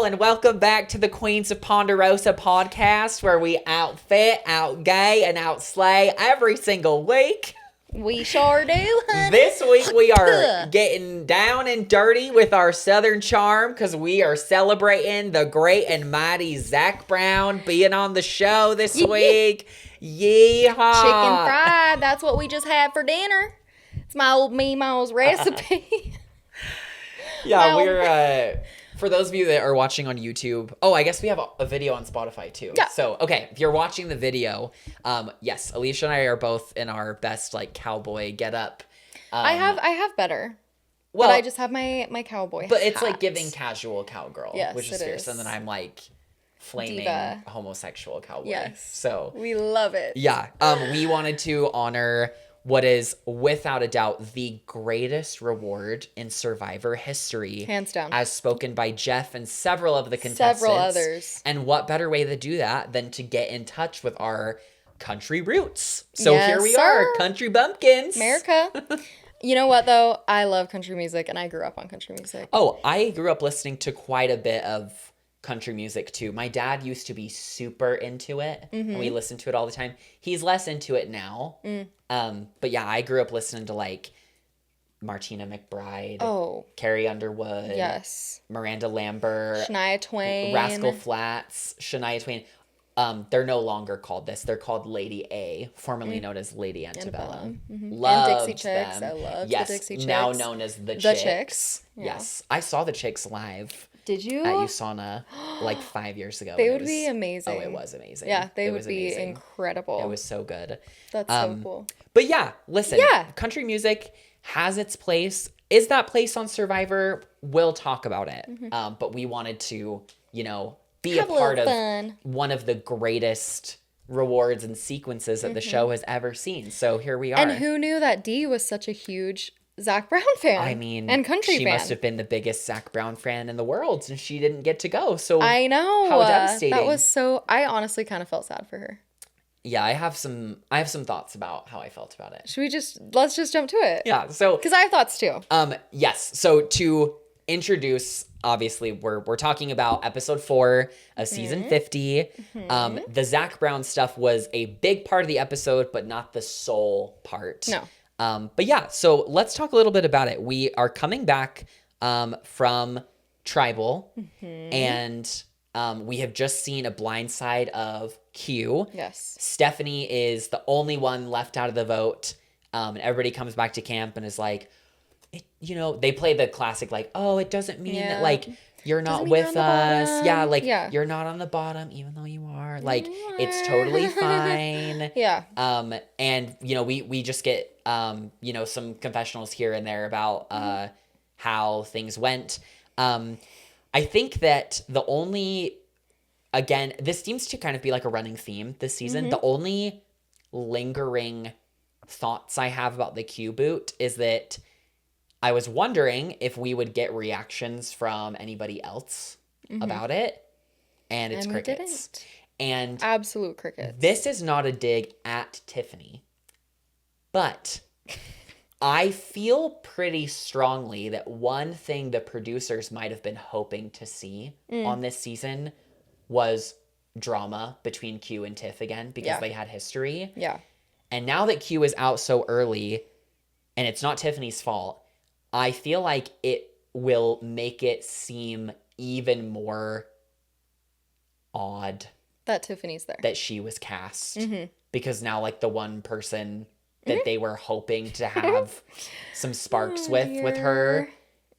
and welcome back to the Queens of Ponderosa podcast, where we outfit, outgay, and outslay every single week. We sure do, honey. This week we are getting down and dirty with our Southern charm because we are celebrating the great and mighty Zac Brown being on the show this week. Yeehaw! Chicken fried, that's what we just had for dinner. It's my old Meemaw's recipe. Yeah, we're, for those of you that are watching on YouTube, I guess we have a video on Spotify too. Yeah. So, okay, if you're watching the video, yes, Alicia and I are both in our best, cowboy getup. I have better. Well, but I just have my cowboy But it's hat. giving casual cowgirl, Yes, which is it fierce. is. And then I'm flaming Diva. homosexual cowboy. Yes. So, We love it. yeah, we wanted to honor what is without a doubt the greatest reward in Survivor history. Hands down. As spoken by Jeff and several of the contestants. Several others. And what better way to do that than to get in touch with our country roots. So Yes, here we sir. are, country bumpkins. America. You know what, though? I love country music, and I grew up on country music. Oh, I grew up listening to quite a bit of country music too. My dad used to be super into it, and we listened to it all the time. He's less into it now. But yeah, I grew up listening to Martina McBride, Carrie Underwood, Yes. Miranda Lambert, Shania Twain. Rascal Flatts, Shania Twain. They're no longer called this. They're called Lady A, formerly known as Lady Antebellum. Loved And Dixie Chicks. them. I loved yes, the Dixie Chicks. now known as the The Chicks. Chicks. Yeah. Yes, I saw the Chicks live Did you? at USANA 5 years ago. They and would be amazing. Oh, it was amazing. Yeah, they It would was be amazing. incredible. It was so good. That's so cool. But yeah, listen. Yeah. Country music has its place. Is that place on Survivor? We'll talk about it. But we wanted to, be Have a a part little of fun. one of the greatest rewards and sequences that the show has ever seen. So here we are. And who knew that Dee was such a huge Zac Brown fan? I mean, and country she fan. must have been the biggest Zac Brown fan in the world since she didn't get to go. So I know. How devastating. That was so. I honestly kind of felt sad for her. yeah, I have some thoughts about how I felt about it. Let's just jump to it. Yeah, so Because I have thoughts too. yes. So to introduce, obviously, we're talking about episode 4 of season 50. The Zac Brown stuff was a big part of the episode, but not the sole part. No. But yeah, so let's talk a little bit about it. We are coming back from Tribal, and we have just seen a blind side of Q. Yes. Stephanie is the only one left out of the vote. And everybody comes back to camp and is like, they play the classic, it doesn't mean Yeah. that, you're not Doesn't mean with you're on the us. bottom. Yeah, Yeah. you're not on the bottom, even though you are. It's totally fine. Yeah. And, we just get, some confessionals here and there about how things went. I think that again, this seems to kind of be like a running theme this season. The only lingering thoughts I have about the Q boot is that I was wondering if we would get reactions from anybody else about it, and it's And we crickets. didn't. And Absolute crickets. this is not a dig at Tiffany, but I feel pretty strongly that one thing the producers might have been hoping to see on this season was drama between Q and Tiff again, because they had history. Yeah. And now that Q is out so early, and it's not Tiffany's fault, I feel like it will make it seem even more odd That Tiffany's there. that she was cast. Because now, the one person that they were hoping to have some sparks with her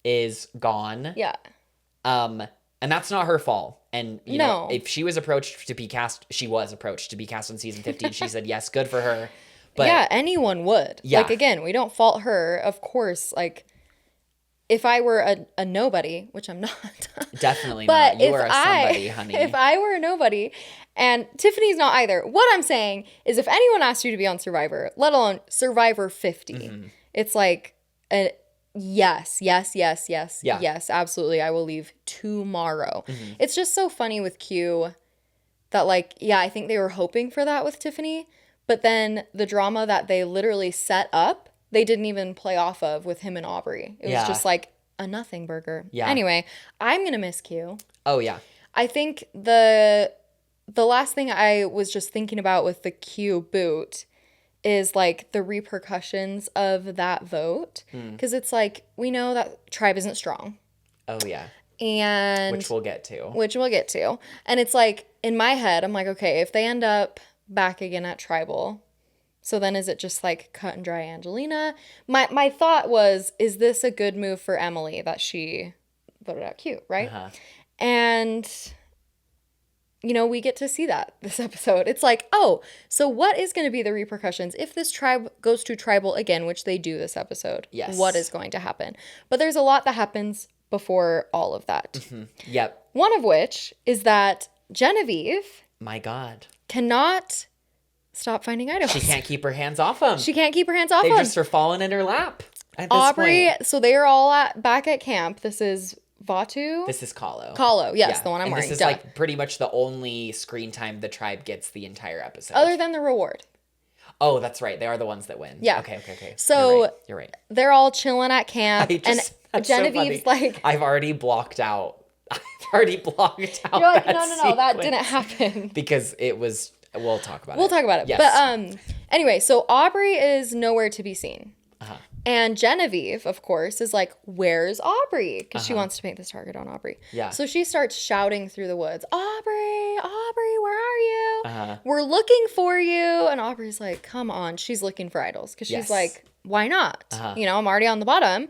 is gone. Yeah. And that's not her fault. And, No. if she was approached to be cast, she was approached to be cast on season 15. She said, yes, good for her. But yeah, anyone would. Yeah. Again, we don't fault her. Of course, if I were a nobody, which I'm not. definitely But not. You if are a somebody, honey. If I were a nobody, and Tiffany's not either, what I'm saying is if anyone asked you to be on Survivor, let alone Survivor 50, it's a yes, absolutely, I will leave tomorrow. It's just so funny with Q that I think they were hoping for that with Tiffany, but then the drama that they literally set up, they didn't even play off of with him and Aubrey. It was just a nothing burger. Yeah. Anyway, I'm going to miss Q. Oh, yeah. I think the last thing I was just thinking about with the Q boot is like the repercussions of that vote. Because it's like, we know that Tribe isn't strong. Oh, yeah. And Which we'll get to. which we'll get to. And it's like, in my head, I'm like, okay, if they end up back again at Tribal, so then is it just like cut and dry Angelina? My thought was, is this a good move for Emily that she voted out Q, right? Uh-huh. And, you know, we get to see that this episode. It's like, oh, so what is going to be the repercussions if this tribe goes to Tribal again, which they do this episode? Yes. What is going to happen? But there's a lot that happens before all of that. Yep. One of which is that Genevieve My God. cannot stop finding idols. She can't keep her hands off him. She can't keep her hands off They him. just are falling in her lap at this Aubrey, point. so they are all back at camp. This is Vatu. This is Kahlo. Kahlo, yes, Yeah. the one I'm and wearing. this is duh. like pretty much the only screen time the tribe gets the entire episode. Other than the reward. Oh, that's right. They are the ones that win. Yeah. Okay. So- You're right. They're all chilling at camp. That's and so Genevieve's funny. like, I've already blocked out. I've already blocked out. you're like, that no, that sequence didn't happen. because it was. We'll talk about it. We'll talk about it. Yes. But anyway, so Aubrey is nowhere to be seen. Uh-huh. And Genevieve, of course, is like, where's Aubrey? Because she wants to paint this target on Aubrey. Yeah. So she starts shouting through the woods, Aubrey, where are you? Uh-huh. We're looking for you. And Aubrey's like, come on. She's looking for idols. Because she's Yes. like, why not? Uh-huh. You know, I'm already on the bottom.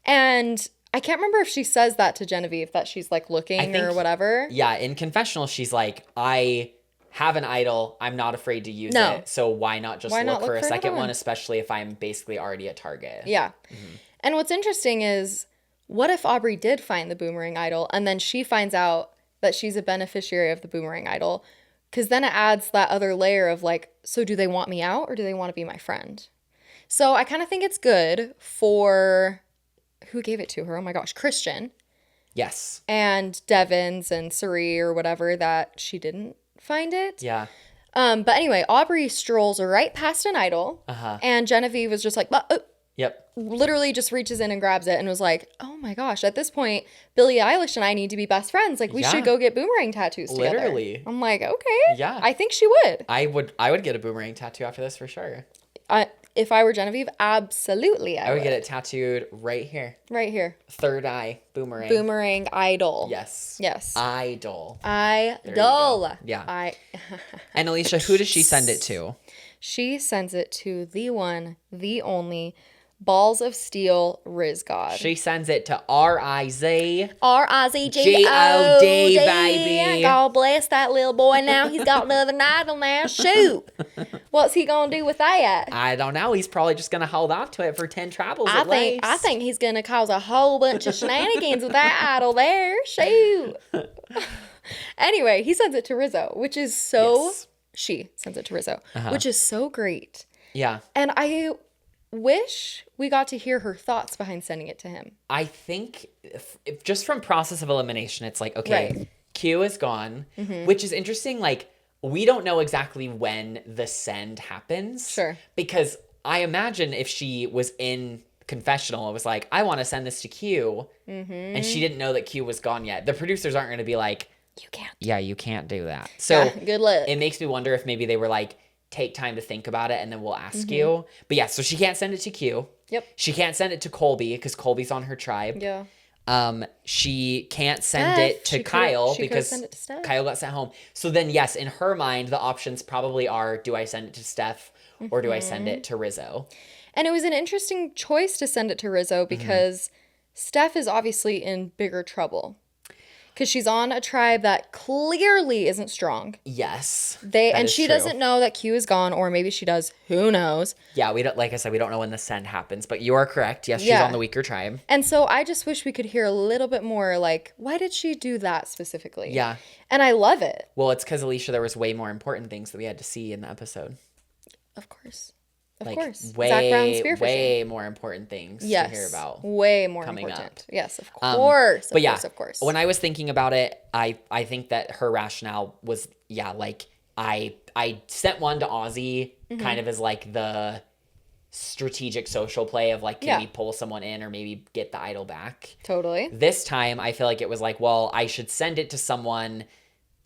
And I can't remember if she says that to Genevieve, that she's like looking or think- whatever. Yeah, in confessional, she's like, I have an idol. I'm not afraid to use No. it. So why not just Why not look for look a for second another one, one? especially if I'm basically already a target? Yeah. And what's interesting is, what if Aubrey did find the boomerang idol and then she finds out that she's a beneficiary of the boomerang idol? Because then it adds that other layer of like, so do they want me out or do they want to be my friend? So I kind of think it's good for, who gave it to her? Oh my gosh, Christian Yes. and Devins and Suri or whatever, that she didn't find it. Yeah. But anyway, Aubrey strolls right past an idol Uh-huh. and Genevieve was just like, Yep. literally just reaches in and grabs it and was like, oh my gosh, at this point, Billie Eilish and I need to be best friends. Like, we Yeah. should go get boomerang tattoos together. Literally. I'm like, okay. Yeah. I think she would. I would get a boomerang tattoo after this for sure. If I were Genevieve, absolutely I would get it tattooed right here. Right here. Third eye boomerang. Boomerang idol. Yes. Yes. Idol. Idol. Yeah. And Alicia, who does she send it to? She sends it to the one, the only, Balls of Steel Riz God. She sends it to R-I-Z. R-I-Z-G-O-D, baby. God bless that little boy now. He's got another idol now. Shoot. What's he going to do with that? I don't know. He's probably just going to hold on to it for 10 travels at least. I think he's going to cause a whole bunch of shenanigans with that idol there. Shoot. Anyway, he sends it to Rizzo, which is so... Yes. She sends it to Rizzo, which is so great. Yeah. And I wish we got to hear her thoughts behind sending it to him. I think if just from process of elimination, it's like, okay, Right. Q is gone, which is interesting. Like, we don't know exactly when the send happens. Sure. Because I imagine if she was in confessional, it was like, I want to send this to Q. And she didn't know that Q was gone yet. The producers aren't going to be like, You can't. yeah, you can't do that. So Yeah, good luck. it makes me wonder if maybe they were like, take time to think about it and then we'll ask you. But yeah, so she can't send it to Q. Yep. She can't send it to Colby because Colby's on her tribe. Yeah. She can't send Steph. it to She could've- Kyle she could've because sent it to Steph. Kyle got sent home. So then, yes, in her mind, the options probably are: do I send it to Steph or do I send it to Rizzo? And it was an interesting choice to send it to Rizzo because Steph is obviously in bigger trouble. Because she's on a tribe that clearly isn't strong. Yes, And she true. doesn't know that Q is gone, or maybe she does. Who knows? Yeah, we don't. Like I said, we don't know when the send happens. But you are correct. Yes, she's Yeah. on the weaker tribe. And so I just wish we could hear a little bit more, like, why did she do that specifically? Yeah. And I love it. Well, it's because Alicia, there was way more important things that we had to see in the episode. Of course. Of Like course. way, Zach Brown spearfishing. way more important things Yes. to hear about. Way more coming important. up. Yes, of course. But yeah, of course. when I was thinking about it, I think that her rationale was, yeah, like I sent one to Ozzy kind of as like the strategic social play of like, can Yeah. we pull someone in or maybe get the idol back? Totally. This time, I feel like it was like, well, I should send it to someone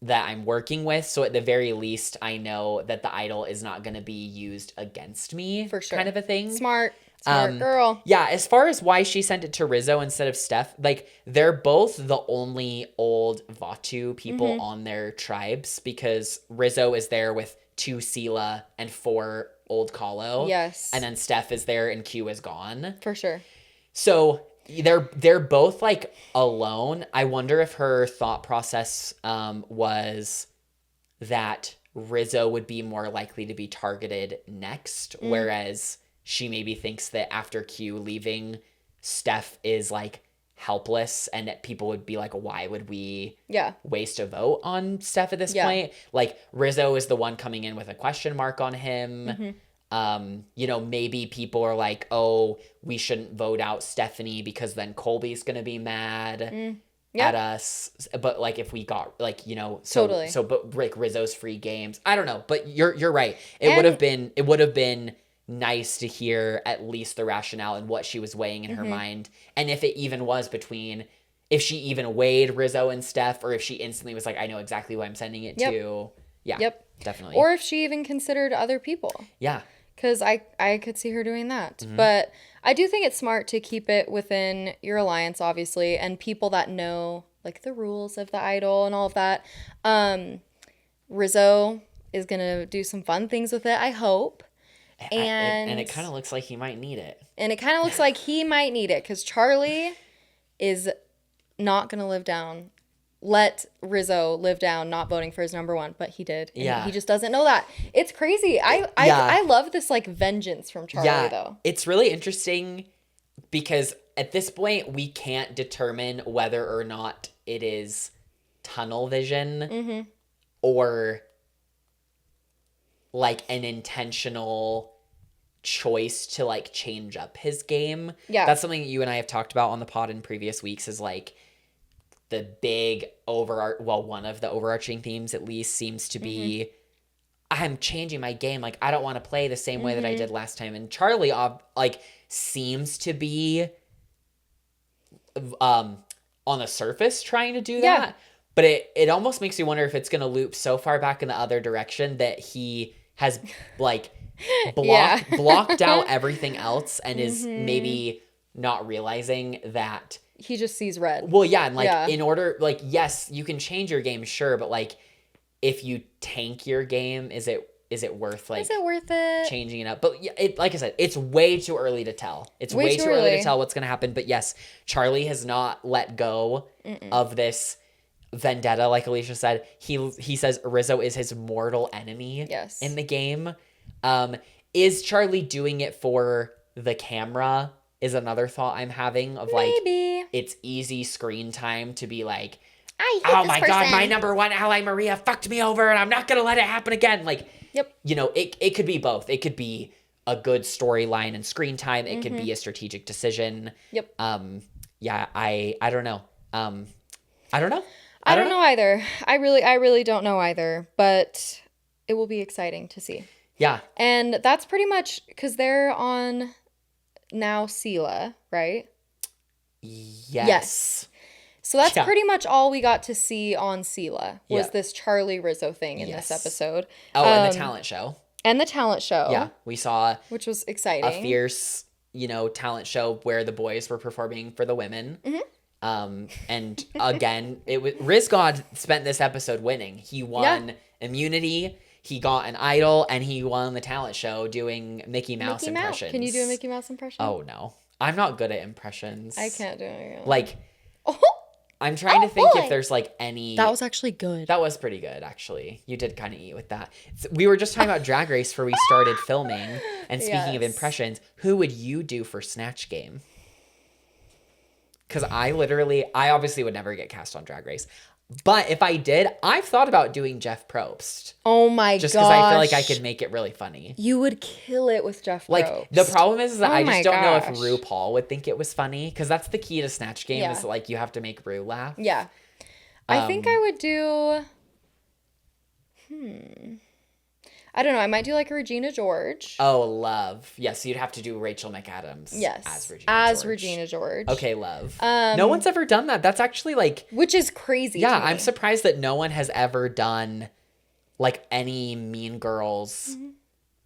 that I'm working with. So at the very least, I know that the idol is not going to be used against me. For sure. Kind of a thing. Smart girl. Yeah, as far as why she sent it to Rizzo instead of Steph, like they're both the only old Vatu people on their tribes because Rizzo is there with 2 Sela and 4 old Kahlo. Yes. And then Steph is there and Q is gone. For sure. So they're both like alone. I wonder if her thought process was that Rizzo would be more likely to be targeted next, whereas she maybe thinks that after Q leaving, Steph is like helpless and that people would be like, why would we waste a vote on Steph at this point? Like Rizzo is the one coming in with a question mark on him. You know, maybe people are like, oh, we shouldn't vote out Stephanie because then Colby's going to be mad at us. But like, if we got like, you know, Totally. but like Rizzo's free games, I don't know, but you're right. It would have been nice to hear at least the rationale and what she was weighing in her mind. And if it even was if she even weighed Rizzo and Steph, or if she instantly was like, I know exactly who I'm sending it to. Yeah, definitely. Or if she even considered other people. Yeah. Because I could see her doing that. But I do think it's smart to keep it within your alliance, obviously, and people that know, like, the rules of the idol and all of that. Rizzo is going to do some fun things with it, I hope. And it kind of looks like he might need it. And it kind of looks like he might need it because Charlie is not going to let Rizzo live down not voting for his number 1, but he did. And he just doesn't know that. It's crazy. I love this like vengeance from Charlie though. It's really interesting because at this point we can't determine whether or not it is tunnel vision or like an intentional choice to like change up his game. Yeah. That's something you and I have talked about on the pod in previous weeks is like the big one of the overarching themes at least seems to be I'm changing my game. Like I don't want to play the same way that I did last time. And Charlie like seems to be on the surface trying to do that. But it almost makes you wonder if it's going to loop so far back in the other direction that he has like blocked out everything else and is maybe not realizing that he just sees red. Well, yeah, and like in order, like yes, you can change your game, sure, but like if you tank your game, is it worth like? Is it worth it? Changing it up, but like I said, it's way too early to tell. It's way too early to tell what's gonna happen. But yes, Charlie has not let go of this vendetta, like Alicia said. He says Rizzo is his mortal enemy. Yes. In the game, is Charlie doing it for the camera? Is another thought I'm having of like maybe it's easy screen time to be like, oh my god, my number 1 ally Maria fucked me over and I'm not gonna let it happen again. Like, you know, it could be both. It could be a good storyline and screen time. It could be a strategic decision. Yeah, I don't know. I don't know. I don't know either. I really don't know either, but it will be exciting to see. Yeah. And that's pretty much because they're on now Sela, right? Yes. So that's pretty much all we got to see on Sela was this Charlie Rizzo thing in this episode. Oh, and the talent show. And the talent show. Yeah, we saw which was exciting. A fierce, you know, talent show where the boys were performing for the women. And again, Riz God spent this episode winning. He won immunity. He got an idol, and he won the talent show doing Mickey Mouse impressions. Can you do a Mickey Mouse impression? Oh, no. I'm not good at impressions. I can't do it. Like, I'm trying to think if there's, like, any... That was actually good. That was pretty good, actually. You did kind of eat with that. We were just talking about Drag Race before we started filming. And speaking of impressions, who would you do for Snatch Game? Because I obviously would never get cast on Drag Race. But if I did, I've thought about doing Jeff Probst. Oh my gosh. Just because I feel like I could make it really funny. You would kill it with Jeff Probst. Like, the problem is that I just don't know if RuPaul would think it was funny. Because that's the key to Snatch Game is, like, you have to make Ru laugh. Yeah. I think I would do... I don't know. I might do like a Regina George. Oh, love. Yes, you'd have to do Rachel McAdams. Yes. As Regina George. Regina George. Okay, love. No one's ever done that. That's actually like... Which is crazy. Yeah, to me. I'm surprised that no one has ever done like any Mean Girls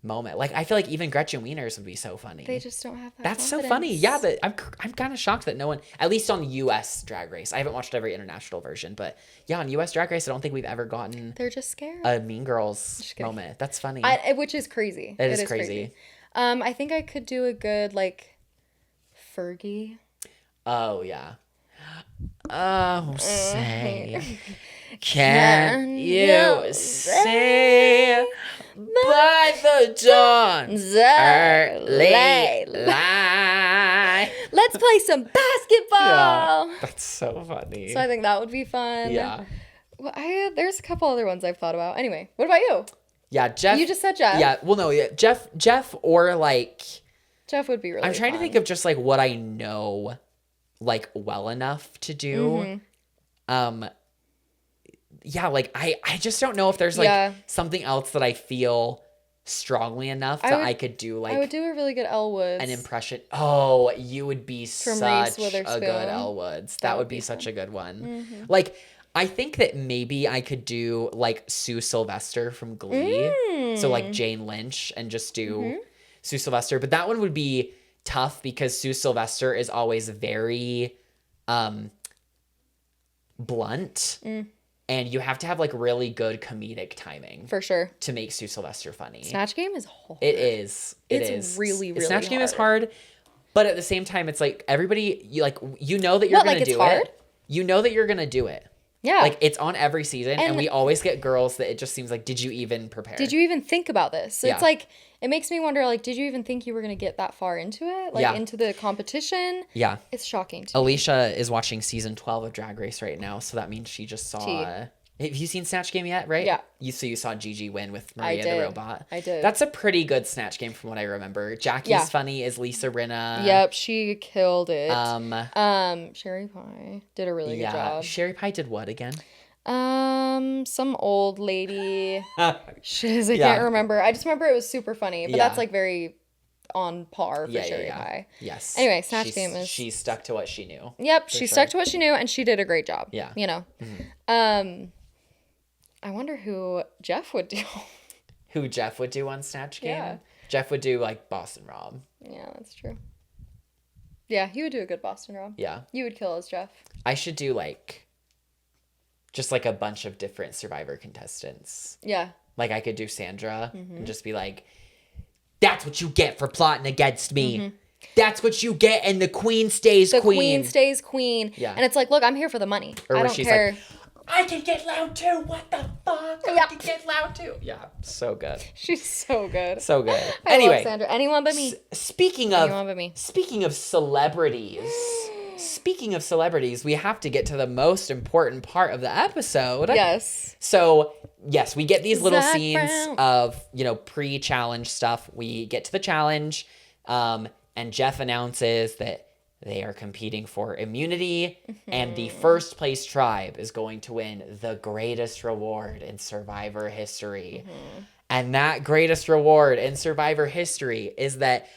moment. Like, I feel like even Gretchen Wieners would be so funny. They just don't have that. That's so confidence. funny. Yeah, but I'm kind of shocked that no one, at least on US Drag Race. I haven't watched every international version, but yeah, on US Drag Race, I don't think we've ever gotten They're just scared. a Mean Girls moment. That's funny. Which is crazy. It is crazy. I think I could do a good like Fergie. Oh yeah. Oh, say, can you say by the dawn's early light? Let's play some basketball. Yeah, that's so funny. So I think that would be fun. Yeah. Well, there's a couple other ones I've thought about. Anyway, what about you? Yeah, Jeff. You just said Jeff. Yeah, well, no, yeah, Jeff, or like... Jeff would be really I'm trying to think of just like what I know like well enough to do. Yeah, like I just don't know if there's like something else that I feel strongly enough that I could do. Like, I would do a really good Elle Woods. An impression. Oh, you would be From such Reese a good Witherspoon. Elle Woods. That would be such a good one. Like, I think that maybe I could do like Sue Sylvester from Glee. So like Jane Lynch and just do Sue Sylvester. But that one would be tough because Sue Sylvester is always very blunt. And you have to have like really good comedic timing. For sure. To make Sue Sylvester funny. Snatch Game is hard. It is. It's really, really Snatch hard. Game is hard. But at the same time, it's like everybody, you know that you're going to do it. You know that you're going to do it. Yeah. Like, it's on every season, and we always get girls that it just seems like, did you even prepare? Did you even think about this? So it's like, it makes me wonder, like, did you even think you were going to get that far into it? Like, into the competition? Yeah. It's shocking to me. Alicia is watching season 12 of Drag Race right now, so that means she just saw... Have you seen Snatch Game yet, right? Yeah. So you saw Gigi win with Maria the Robot. I did. That's a pretty good Snatch Game from what I remember. Jackie's funny as Lisa Rinna. Yep, she killed it. Sherry Pie did a really good job. Sherry Pie did what again? Some old lady. Shiz, I can't remember. I just remember it was super funny, but that's like very on par for Sherry Pie. Yes. Anyway, Snatch Game is... She stuck to what she knew. Yep, she stuck to what she knew, and she did a great job. Yeah. You know. I wonder who Jeff would do. Who Jeff would do on Snatch Game? Yeah. Jeff would do, like, Boston Rob. Yeah, that's true. Yeah, he would do a good Boston Rob. Yeah. You would kill as Jeff. I should do, like, just, like, a bunch of different Survivor contestants. Yeah. Like, I could do Sandra and just be like, that's what you get for plotting against me. That's what you get, and the queen stays queen. The queen stays queen. Yeah. And it's like, look, I'm here for the money. Or I where don't she's care. like, I can get loud too. What the fuck? I can get loud too. Yeah, so good. She's so good. So good. I Anyway, love Sandra. Anyone but me. Speaking Anyone but me. of celebrities, we have to get to the most important part of the episode. Yes. So, yes, we get these little Zac scenes Brown. of, pre-challenge stuff. We get to the challenge, and Jeff announces that they are competing for immunity, and the first place tribe is going to win the greatest reward in Survivor history. And that greatest reward in Survivor history is that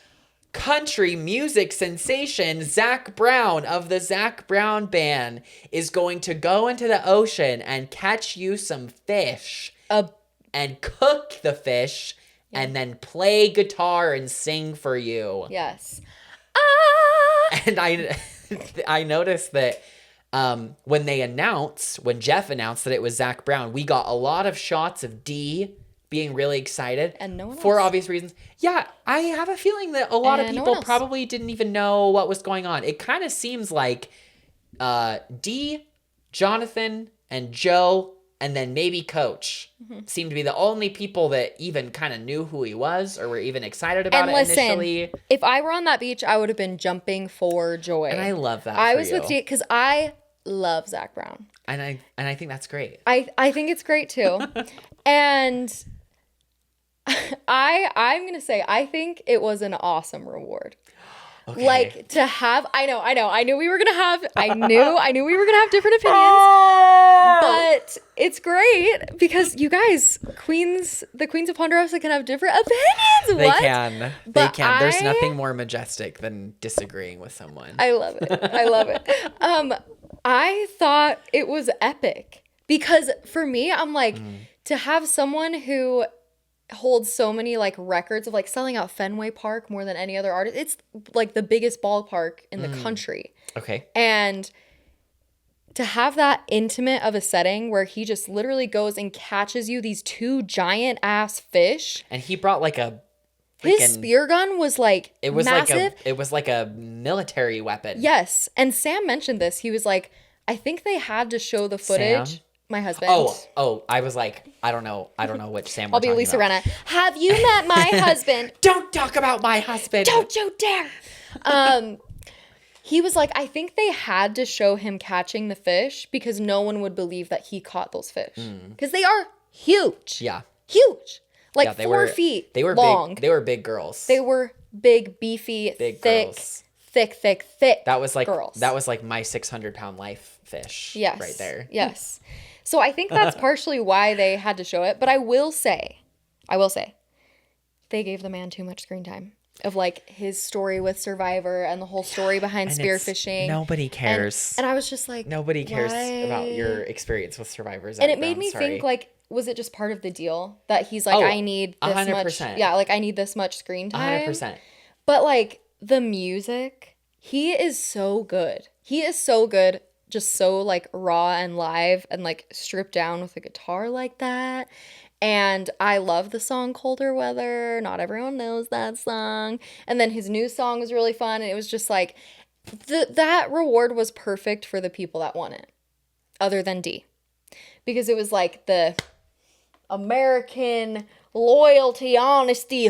country music sensation Zac Brown of the Zac Brown Band is going to go into the ocean and catch you some fish and cook the fish and then play guitar and sing for you. Yes. And I noticed that when Jeff announced that it was Zac Brown, we got a lot of shots of Dee being really excited. And no one for else. obvious reasons. Yeah, I have a feeling that a lot of And no people one else. probably didn't even know what was going on. It kind of seems like Dee, Jonathan, and Joe, and then maybe Coach seemed to be the only people that even kind of knew who he was or were even excited about And it listen, initially. if I were on that beach, I would have been jumping for joy. And I love that. I for was you. with Dee because I love Zac Brown. And I think that's great. I think it's great too. And I'm gonna say I think it was an awesome reward. Okay. Like to have, I knew we were gonna have, I knew we were gonna have different opinions. Oh! But it's great because you guys, the queens of Ponderosa can have different opinions. They What? can. But they can. There's I- nothing more majestic than disagreeing with someone. I love it. I love it. I thought it was epic because for me, I'm like, to have someone who holds so many like records of like selling out Fenway Park more than any other artist. It's like the biggest ballpark in the country. Okay. And to have that intimate of a setting where he just literally goes and catches you these two giant ass fish. And he brought like a His freaking- spear gun was like it was massive. like a military weapon. Yes. And Sam mentioned this. He was like, I think they had to show the footage. Sam? My husband. Oh, I was like, I don't know which Sam. I'll be Lisa Renna. Have you met my husband? Don't talk about my husband. Don't you dare. He was like, I think they had to show him catching the fish because no one would believe that he caught those fish. Because they are huge. Yeah. Huge. Like Yeah, they 4 were feet They were long. big. They were big girls. They were big, beefy, Big thick, girls. thick That was like girls. that was like my 600-pound life fish. Yes. Right there. Yes. So I think that's partially why they had to show it. But I will say, they gave the man too much screen time of like his story with Survivor and the whole story behind And it's- spearfishing. Nobody cares. And I was just like, Nobody cares about why? your experience with Survivors. And it made me think like, was it just part of the deal that he's like, Oh, I need this 100%. much? Yeah, like I need this much screen time. 100%. But like the music, he is so good. He is so good, just so like raw and live and like stripped down with a guitar like that. And I love the song Colder Weather. Not everyone knows that song. And then his new song was really fun. And it was just like, that reward was perfect for the people that won it, other than D. Because it was like the American loyalty, honesty,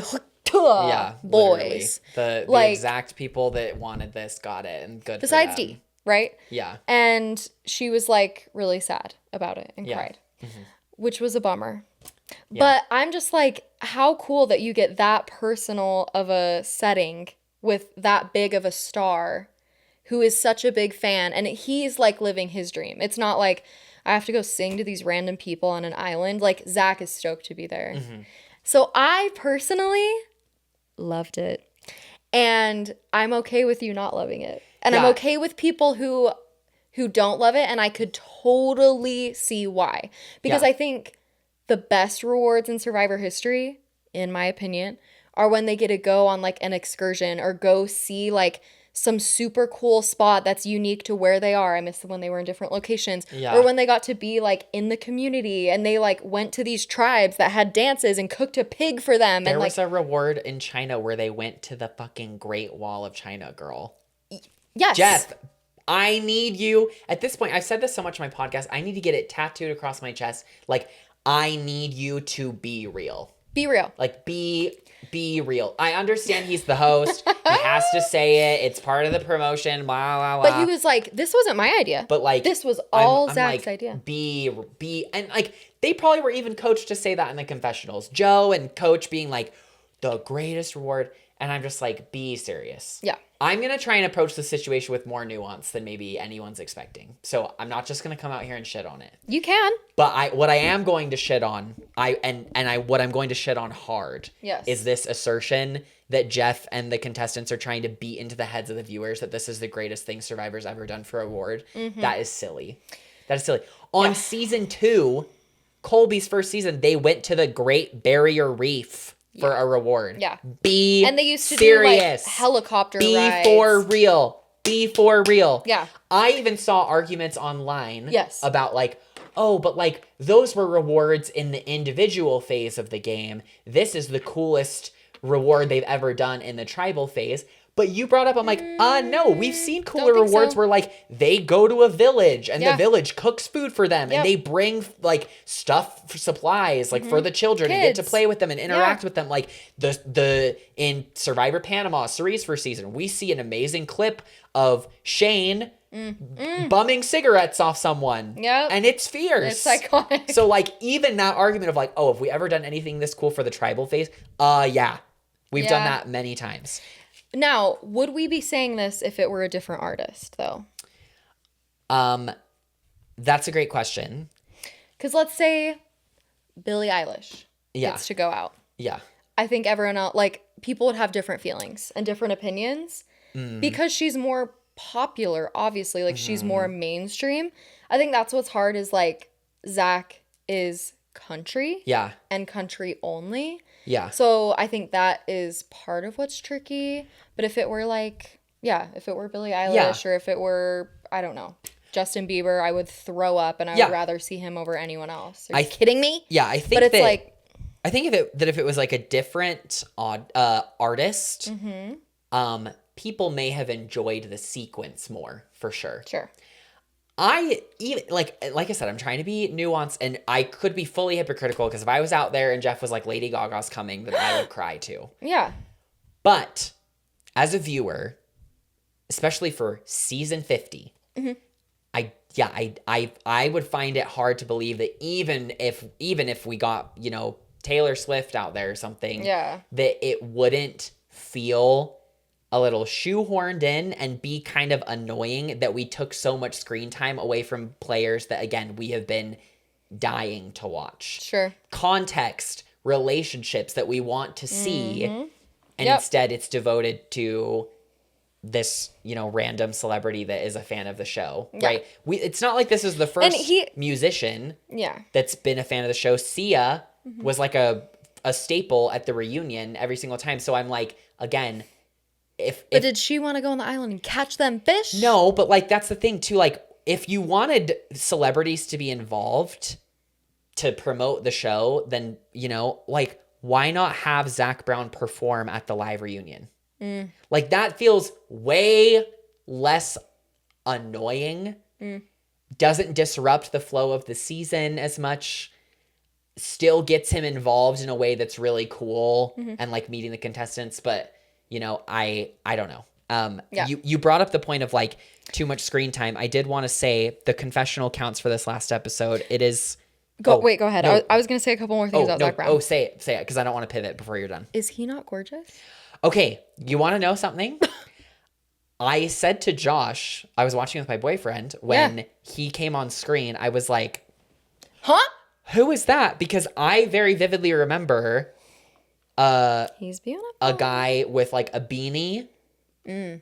Yeah, boys. literally. The Like- exact people that wanted this got it, and good. Besides for them. D, right? Yeah. And she was like really sad about it and Yeah. cried, which was a bummer. But I'm just like, how cool that you get that personal of a setting with that big of a star who is such a big fan. And he's like living his dream. It's not like I have to go sing to these random people on an island. Like Zach is stoked to be there. So I personally loved it. And I'm okay with you not loving it. And I'm Yeah. okay with people who don't love it, and I could totally see why. Because Yeah. I think the best rewards in Survivor history, in my opinion, are when they get to go on like an excursion or go see like some super cool spot that's unique to where they are. I miss when they were in different locations. Yeah. Or when they got to be like in the community and they like went to these tribes that had dances and cooked a pig for them. There and like, was a reward in China where they went to the fucking Great Wall of China, girl. yes. Jeff, I need you. At this point, I've said this so much in my podcast. I need to get it tattooed across my chest. Like, I need you to be real. Be real. Like, be real. I understand he's the host. He has to say it. It's part of the promotion. Blah blah blah. But he was like, this wasn't my idea. But like, this was all I'm Zach's like, idea. Be, and like they probably were even coached to say that in the confessionals. Joe and Coach being like, the greatest reward, and I'm just like, be serious. Yeah. I'm gonna try and approach the situation with more nuance than maybe anyone's expecting. So I'm not just gonna come out here and shit on it. You can. But what I am going to shit on, what I'm going to shit on hard, Yes. is this assertion that Jeff and the contestants are trying to beat into the heads of the viewers that this is the greatest thing Survivor's ever done for a award. That is silly. That is silly. On season 2, Colby's first season, they went to the Great Barrier Reef for a reward. Yeah. Be And they used to serious. do like helicopter Be rides. for real. Be for real. Yeah. I even saw arguments online Yes. about like, oh, but like those were rewards in the individual phase of the game. This is the coolest reward they've ever done in the tribal phase. But you brought up, I'm like, no, we've seen cooler think rewards so. where like they go to a village and Yeah. the village cooks food for them Yep. and they bring like stuff, supplies like for the children and get to Kids. play with them and interact Yeah. with them. Like the in Survivor Panama, Cerise first season, we see an amazing clip of Shane bumming cigarettes off someone. Yep. And it's fierce. It's iconic. So like even that argument of like, oh, have we ever done anything this cool for the tribal phase? Yeah. We've done Yeah. that many times. Now, would we be saying this if it were a different artist, though? That's a great question. Because let's say Billie Eilish Yeah. gets to go out. Yeah. I think everyone else, like, people would have different feelings and different opinions because she's more popular, obviously. Like, she's more mainstream. I think that's what's hard is, like, Zach is country Yeah. and country only. Yeah. So I think that is part of what's tricky. But if it were, like, if it were Billie Eilish or if it were, I don't know, Justin Bieber, I would throw up and I would rather see him over anyone else. Are you kidding me? Yeah, I think But it's like, I think if it was like a different artist, people may have enjoyed the sequence more for sure. sure. I even like I said, I'm trying to be nuanced, and I could be fully hypocritical because if I was out there and Jeff was like, Lady Gaga's coming, then I would cry too. Yeah. But as a viewer, especially for season 50, I would find it hard to believe that even if we got, you know, Taylor Swift out there or something, Yeah. that it wouldn't feel a little shoehorned in and be kind of annoying that we took so much screen time away from players that, again, we have been dying to watch. Sure. Context, relationships that we want to see, and Yep. instead it's devoted to this, you know, random celebrity that is a fan of the show, right? It's not like this is the first musician Yeah. that's been a fan of the show. Sia was like a staple at the reunion every single time. So I'm like, again, But did she want to go on the island and catch them fish? no, but like that's the thing too. Like if you wanted celebrities to be involved to promote the show, then, you know, like why not have Zac Brown perform at the live reunion? Like that feels way less annoying. Doesn't disrupt the flow of the season as much. Still gets him involved in a way that's really cool and like meeting the contestants, but you know, I don't know. You brought up the point of like too much screen time. I did want to say the confessional counts for this last episode. It is Go ahead. no. I was going to say a couple more things about Zac Brown. Oh, say it, because I don't want to pivot before you're done. Is he not gorgeous? Okay, you want to know something? I said to Josh, I was watching with my boyfriend when he came on screen. I was like, Huh? who is that? Because I very vividly remember He's beautiful. a guy with like a beanie and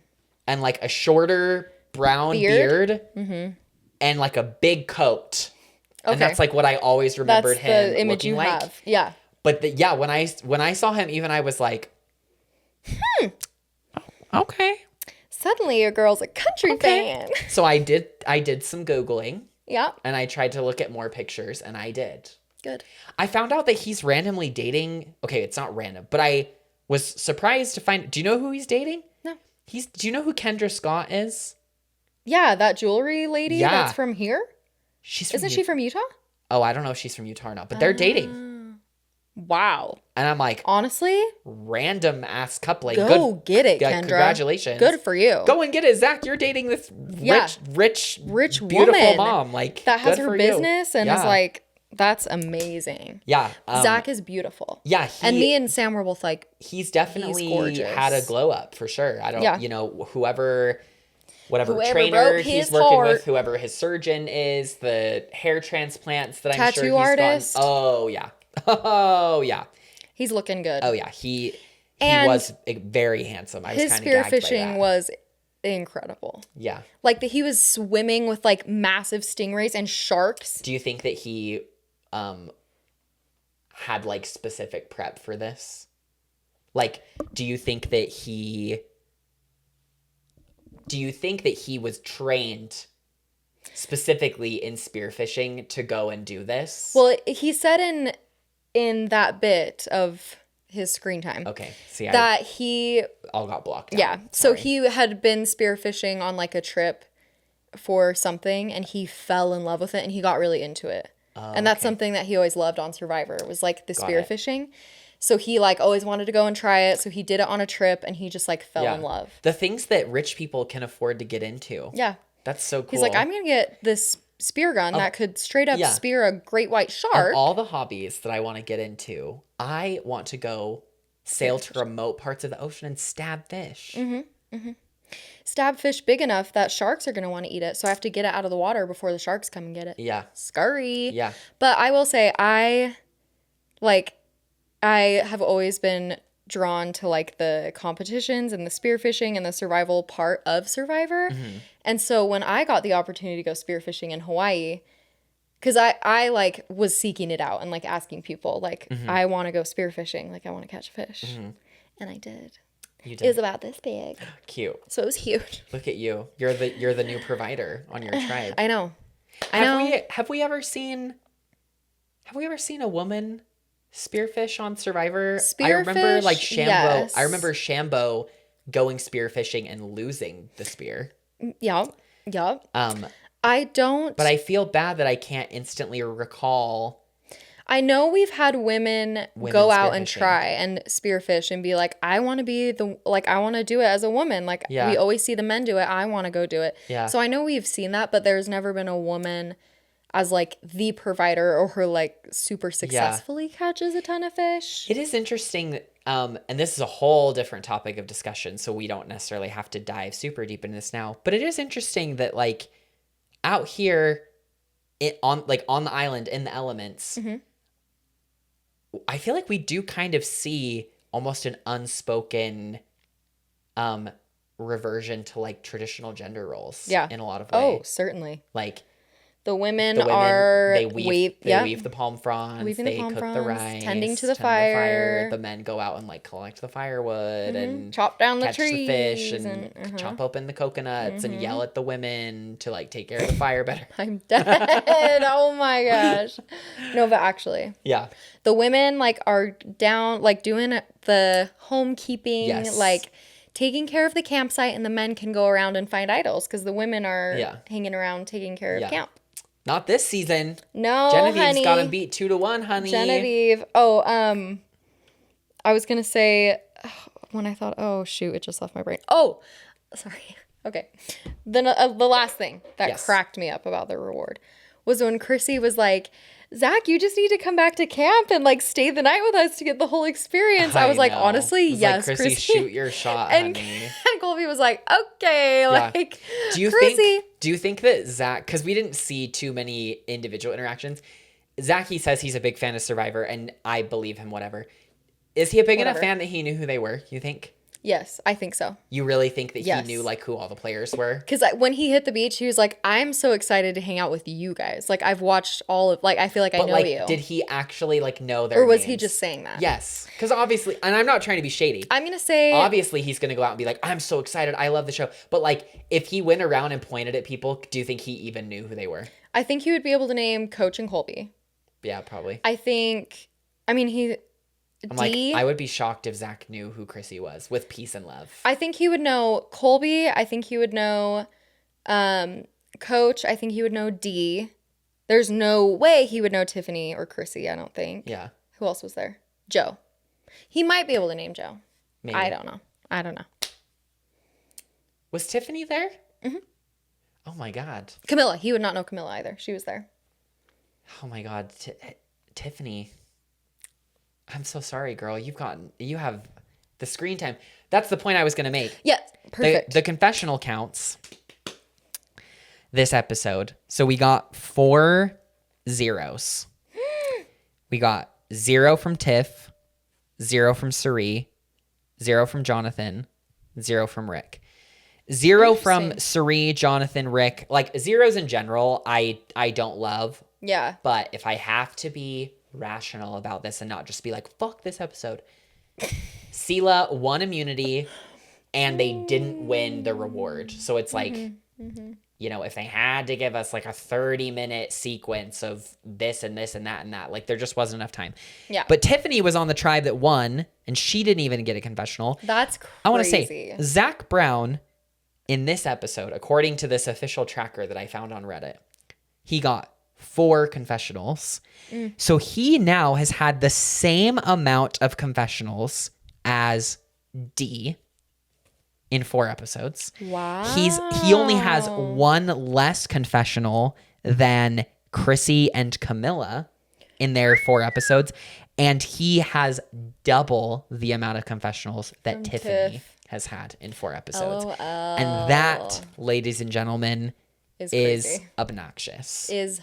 like a shorter brown beard and like a big coat. And that's like what I always remembered That's him the image looking you like. have. Yeah. But when I saw him, even I was like, okay. Suddenly a girl's a country fan. So I did some Googling Yeah. and I tried to look at more pictures, and I did. Good. I found out that he's randomly dating. Okay, it's not random, but I was surprised to find. Do you know who he's dating? No. Do you know who Kendra Scott is? Yeah, that jewelry lady Yeah. that's from here. She's from Isn't she from Utah? Oh, I don't know if she's from Utah or not, but they're dating. Wow. And I'm like, Honestly, random ass coupling. go get it, Yeah, Kendra. congratulations. Good for you. Go and get it, Zach. You're dating this rich, beautiful woman mom. Like that has good her for business you. and is like, that's amazing. Yeah. Zach is beautiful. Yeah. And me and Sam were both like, He's definitely gorgeous. had a glow up for sure. I don't, Yeah. you know, whatever Whoever trainer broke he's his working heart. with, whoever his surgeon is, the hair transplants that I'm sure Tattoo he's artist. gotten. Oh yeah. Oh yeah. he's looking good. Oh yeah. He And was very handsome. I was His kind of gagged by spearfishing that. was incredible. Yeah. Like he was swimming with like massive stingrays and sharks. Do you think that he had like specific prep for this? Like, do you think that he was trained specifically in spearfishing to go and do this? Well, he said in that bit of his screen time Okay. See, that he I all got blocked out. yeah, so Sorry. he had been spearfishing on like a trip for something and he fell in love with it and he got really into it. And that's okay. something that he always loved on Survivor was like the Got it. spearfishing. So he like always wanted to go and try it. So he did it on a trip and he just like fell Yeah. in love. The things that rich people can afford to get into. Yeah. That's so cool. He's like, I'm going to get this spear gun that could straight up yeah. spear a great white Of shark. all the hobbies that I want to get into, I want to go sail to remote parts of the ocean and stab fish. Stab fish big enough that sharks are going to want to eat it. So I have to get it out of the water before the sharks come and get it. Yeah. Scurry. Yeah. But I will say I have always been drawn to like the competitions and the spearfishing and the survival part of Survivor. And so when I got the opportunity to go spearfishing in Hawaii, because I like was seeking it out and like asking people like, I want to go spearfishing, like I want to catch a fish. And I did. You It did. was about this big. Cute. So it was huge. Look at you. You're the new provider on your tribe. I know. I know. Have we ever seen a woman spearfish on Survivor? I remember like Spearfish, Shambo. yes. I remember Shambo going spearfishing and losing the spear. Yup. I don't. But I feel bad that I can't instantly recall. I know we've had women Women go out and spearfishing. try and spearfish and be like, I want to be I want to do it as a woman. Like Yeah. we always see the men do it. I want to go do it. Yeah. So I know we've seen that, but there's never been a woman as like the provider or her like super successfully catches a ton of fish. It is interesting, and this is a whole different topic of discussion, so we don't necessarily have to dive super deep into this now. But it is interesting that like out here, on the island in the elements, I feel like we do kind of see almost an unspoken reversion to like traditional gender roles. Yeah. In a lot of Oh, ways. certainly. Like The women, the women, are they weave the palm fronds, Weaving the they palm cook the fronds, rice, tending to the tend fire. The men go out and like collect the firewood and chop down the catch trees the fish and and chop open the coconuts and yell at the women to like take care of the fire better. I'm dead. Oh my gosh. No, but actually, Yeah. the women like are down like doing the homekeeping, Yes. like taking care of the campsite, and the men can go around and find idols because the women are Yeah. hanging around taking care of Yeah. camp. Not this season. No, Genevieve's honey. got him beat 2-1, honey. Genevieve. Oh, I was gonna say when I thought, oh shoot, it just left my brain. Oh, sorry. Okay. Then the last thing that Yes. cracked me up about the reward was when Chrissy was like, Zach, you just need to come back to camp and like stay the night with us to get the whole experience. I was like, know. honestly, It was yes, like, Chrissy, shoot your shot, and, honey. and Colby was like, okay, like, Do you Chrissy. think that Zach, because we didn't see too many individual interactions, Zach, he says he's a big fan of Survivor, and I believe him, whatever. Is he a big enough Whatever. fan that he knew who they were, you think? Yes, I think so. You really think that Yes. he knew like who all the players were? Because when he hit the beach, he was like, I'm so excited to hang out with you guys. Like, I've watched all of, like, I feel like I But know like, you. did he actually like know their Or was he names? just saying that? Yes, because obviously, and I'm not trying to be shady. I'm going to say, Obviously, he's gonna go out and be like, "I'm so excited! I love the show." But like, if he went around and pointed at people, do you think he even knew who they were? I think he would be able to name Coach and Colby. Yeah, probably. I think, I mean, I'm D, like, I would be shocked if Zach knew who Chrissy was with Peace and Love. I think he would know Colby. I think he would know Coach. I think he would know D. There's no way he would know Tiffany or Chrissy, I don't think. Yeah, Who else was there? Joe. He might be able to name Joe. maybe. I don't know. Was Tiffany there? Mm-hmm. Oh my god. Camilla. He would not know Camilla either. She was there. Oh my god, Tiffany. I'm so sorry, girl. You have the screen time. That's the point I was gonna make. Yes. Perfect. The confessional counts this episode. So we got 4 zeros. We got 0 from Tiff, 0 from Suri, 0 from Jonathan, 0 from Rick. 0 from Suri, Jonathan, Rick. Like zeros in general, I don't love. Yeah. But if I have to be rational about this and not just be like, fuck this episode. Sela won immunity and they didn't win the reward. So it's like, you know, if they had to give us like a 30-minute sequence of this and this and that and that, like there just wasn't enough time. Yeah. But Tiffany was on the tribe that won and she didn't even get a confessional. That's crazy. I want to say Zach Brown in this episode, according to this official tracker that I found on Reddit, he got 4 confessionals. So he now has had the same amount of confessionals as D in 4 episodes. Wow. He only has 1 less confessional than Chrissy and Camilla in their 4 episodes. And he has double the amount of confessionals that From Tiffany Tiff. has had in 4 episodes. LOL. And that, ladies and gentlemen, is is crazy. obnoxious. Is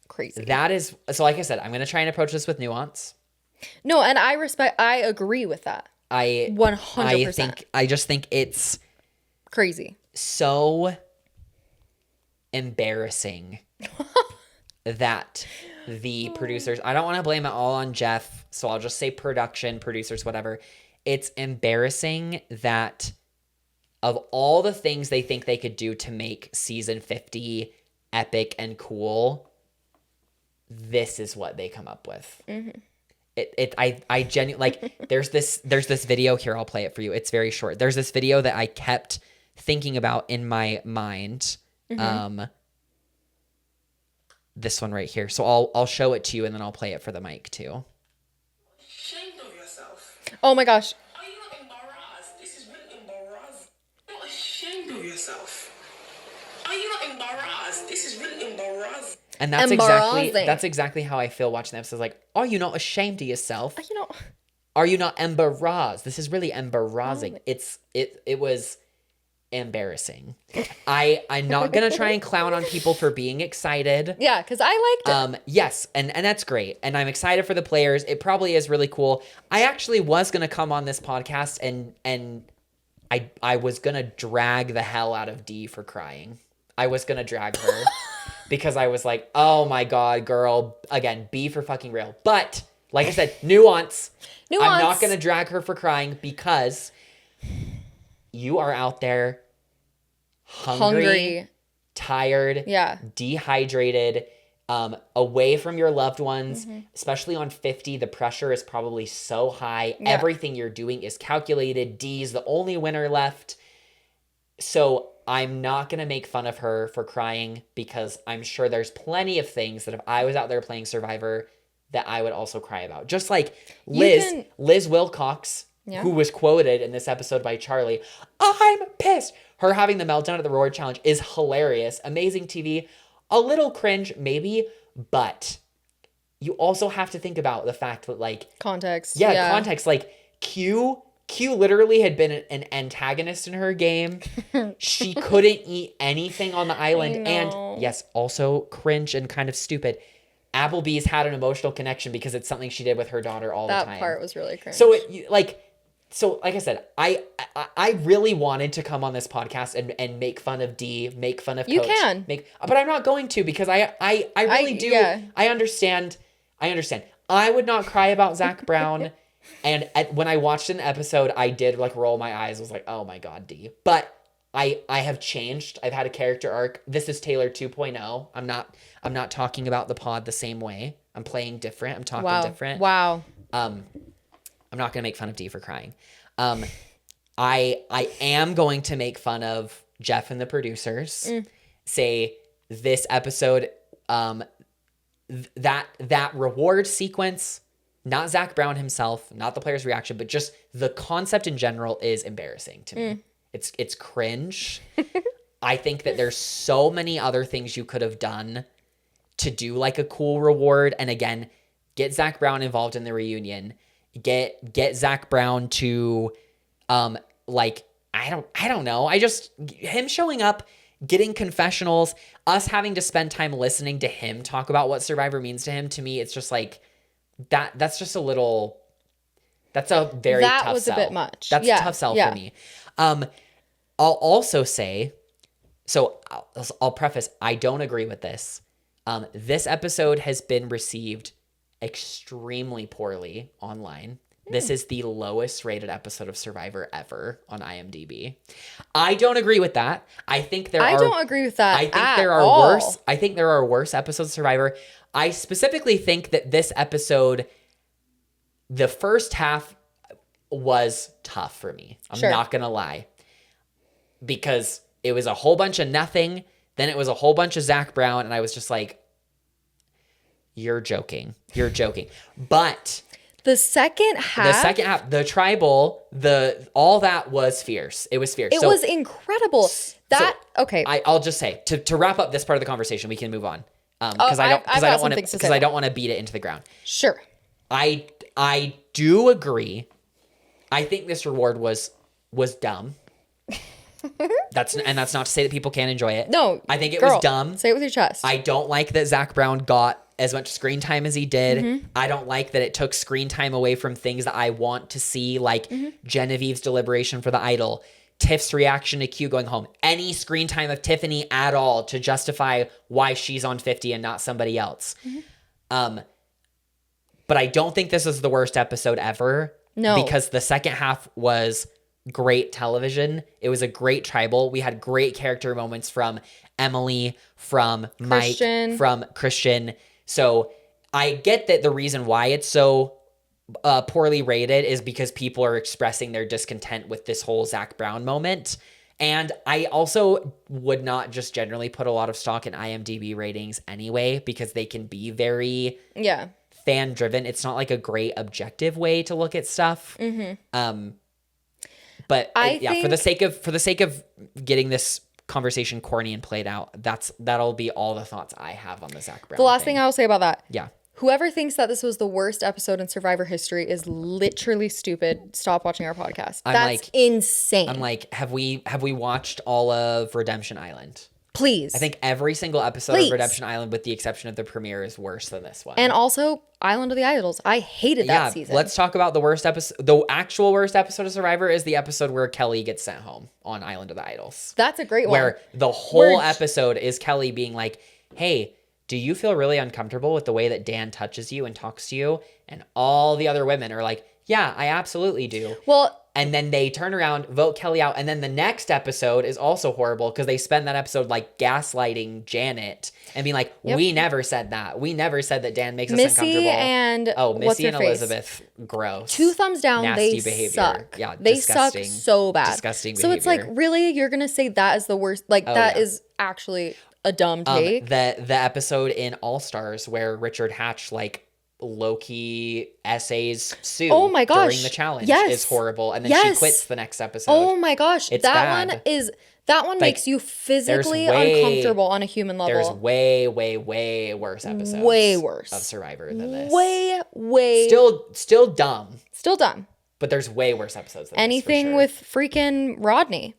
crazy. That is, so like I said, I'm going to try and approach this with nuance. No, and I agree with that. I 100%. I just think it's Crazy. so embarrassing that the producers, I don't want to blame it all on Jeff, so I'll just say production, producers, whatever. It's embarrassing that of all the things they think they could do to make season 50 epic and cool, this is what they come up with. I genuinely, like, there's this video here. I'll play it for you. It's very short. There's this video that I kept thinking about in my mind. This one right here. So I'll show it to you and then I'll play it for the mic too. Ashamed of yourself. Oh my gosh. Are you not embarrassed? This is really embarrassing. You're not ashamed of yourself. Are you not embarrassed? This is really embarrassing. And that's Embarrassing. exactly how I feel watching the episode. Like, are you not ashamed of yourself? You know, Are you not embarrassed? This is really embarrassing. It was embarrassing. I'm not gonna try and clown on people for being excited. yeah, because I liked it. Yes, and that's great. And I'm excited for the players. It probably is really cool. I actually was gonna come on this podcast and I was gonna drag the hell out of Dee for crying. I was gonna drag her because I was like, oh my god, girl, again, be for fucking real. But like I said, nuance. I'm not gonna drag her for crying because you are out there hungry. Tired, Yeah. dehydrated, away from your loved ones, especially on 50. The pressure is probably so high. Yeah. Everything you're doing is calculated. Dee's the only winner left. So I'm not going to make fun of her for crying because I'm sure there's plenty of things that if I was out there playing Survivor that I would also cry about. Just like Liz Wilcox, Yeah. who was quoted in this episode by Charlie, I'm pissed. Her having the meltdown at the Reward Challenge is hilarious. Amazing TV. A little cringe, maybe, but you also have to think about the fact that, like, Context. context. Like, Q literally had been an antagonist in her game. She couldn't eat anything on the island. know. And yes, also cringe and kind of stupid. Applebee's had an emotional connection because it's something she did with her daughter all the time. That part was really cringe. So like I said, I really wanted to come on this podcast and make fun of Dee, make fun of Coach. You can. But I'm not going to because I really do. Yeah. I understand. I would not cry about Zach Brown. And when I watched an episode, I did like roll my eyes. I was like, oh my God, Dee. But I have changed. I've had a character arc. This is Taylor 2.0. I'm not talking about the pod the same way. I'm playing different. I'm talking different. Wow. I'm not gonna make fun of Dee for crying. I am going to make fun of Jeff and the producers. Say this episode, that reward sequence, not Zach Brown himself, not the player's reaction, but just the concept in general is embarrassing to me. It's cringe. I think that there's so many other things you could have done to do like a cool reward. And again, get Zach Brown involved in the reunion. Get Zach Brown to, like, I don't know. Him showing up, getting confessionals, us having to spend time listening to him talk about what Survivor means to him. To me, it's just like that's just a little, that's a very tough sell. That was a bit much. That's a tough sell for me. I'll also say, so I'll preface, I don't agree with this. This episode has been received extremely poorly online. This is the lowest rated episode of Survivor ever on IMDb. I don't agree with that. I don't agree with that. I think there are worse. I think there are worse episodes of Survivor. I specifically think that this episode, the first half was tough for me. I'm not gonna lie. Because it was a whole bunch of nothing, then it was a whole bunch of Zach Brown, and I was just like, you're joking. But the second half, the tribal, all that was fierce. It was fierce. It was incredible. Okay. I'll just say, to wrap up this part of the conversation, we can move on. Because I don't want to beat it into the ground. Sure. I do agree. I think this reward was dumb. That's not to say that people can't enjoy it. No, I think it girl, was dumb. Say it with your chest. I don't like that Zach Brown got as much screen time as he did. I don't like that it took screen time away from things that I want to see, like Genevieve's deliberation for the idol, Tiff's reaction to Q going home, any screen time of Tiffany at all to justify why she's on 50 and not somebody else. But I don't think this is the worst episode ever. No. Because the second half was great television. It was a great tribal. We had great character moments from Emily, from Christian. Mike, from Christian. So I get that the reason why it's so poorly rated is because people are expressing their discontent with this whole Zach Brown moment. And I also would not just generally put a lot of stock in IMDb ratings anyway, because they can be very yeah. fan driven. It's not like a great objective way to look at stuff. But I yeah, for the sake of getting this conversation corny and played out, that'll be all the thoughts I have on the Zach Brown. The last thing I will say about that. Yeah. Whoever thinks that this was the worst episode in Survivor history is literally stupid. Stop watching our podcast. That's insane. I'm like, have we watched all of Redemption Island? Please. I think every single episode of Redemption Island, with the exception of the premiere, is worse than this one. And also Island of the Idols. I hated that season. Let's talk about the worst episode. The actual worst episode of Survivor is the episode where Kelly gets sent home on Island of the Idols. That's a great one. Where the whole episode is Kelly being like, hey, do you feel really uncomfortable with the way that Dan touches you and talks to you? And all the other women are like, yeah, I absolutely do. Well, and then they turn around, vote Kelly out. And then the next episode is also horrible because they spend that episode like gaslighting Janet and being like, we never said that. We never said that Dan makes us uncomfortable. Missy and Elizabeth, gross. 2 thumbs down. Nasty they behavior. Suck. Yeah, they disgusting. suck so bad. Disgusting behavior. So it's like, really? You're going to say that is the worst? Like, that is actually a dumb take. The episode in All Stars where Richard Hatch, like, low-key essays Sue during the challenge is horrible, and then she quits the next episode. Oh my gosh, it's that bad. one makes you physically uncomfortable on a human level. There's way worse episodes. Way worse of Survivor than this. Way still dumb. Still dumb. But there's way worse episodes than anything this, with freaking Rodney.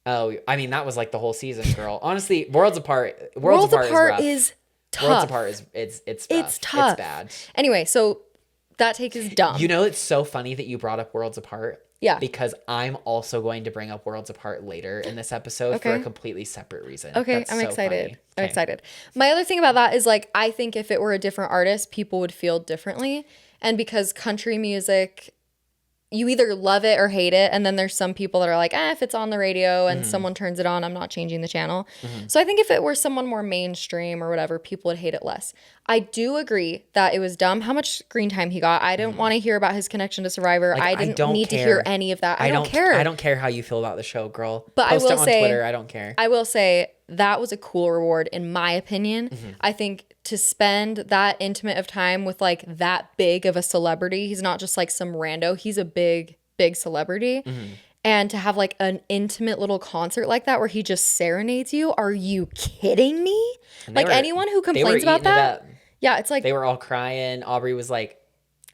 Oh, I mean that was like the whole season, girl. Honestly, Worlds Apart is rough. Is tough. Worlds Apart is it's rough. It's tough. It's bad. Anyway, so that take is dumb. You know, it's so funny that you brought up Worlds Apart. Yeah. Because I'm also going to bring up Worlds Apart later in this episode for a completely separate reason. Okay, That's I'm so excited. funny. I'm excited. My other thing about that is like, I think if it were a different artist, people would feel differently. And because country music, you either love it or hate it. And then there's some people that are like, if it's on the radio and someone turns it on, I'm not changing the channel. So I think if it were someone more mainstream or whatever, people would hate it less. I do agree that it was dumb how much screen time he got. I didn't want to hear about his connection to Survivor. Like, I didn't need to hear any of that. I don't care. I don't care how you feel about the show, girl. But Post I will it on say, Twitter. I don't care. I will say that was a cool reward in my opinion. I think to spend that intimate of time with like that big of a celebrity, he's not just like some rando. He's a big celebrity. And to have like an intimate little concert like that where he just serenades you, are you kidding me? Like anyone who complains about that, yeah, it's like they were all crying. Aubrey was like,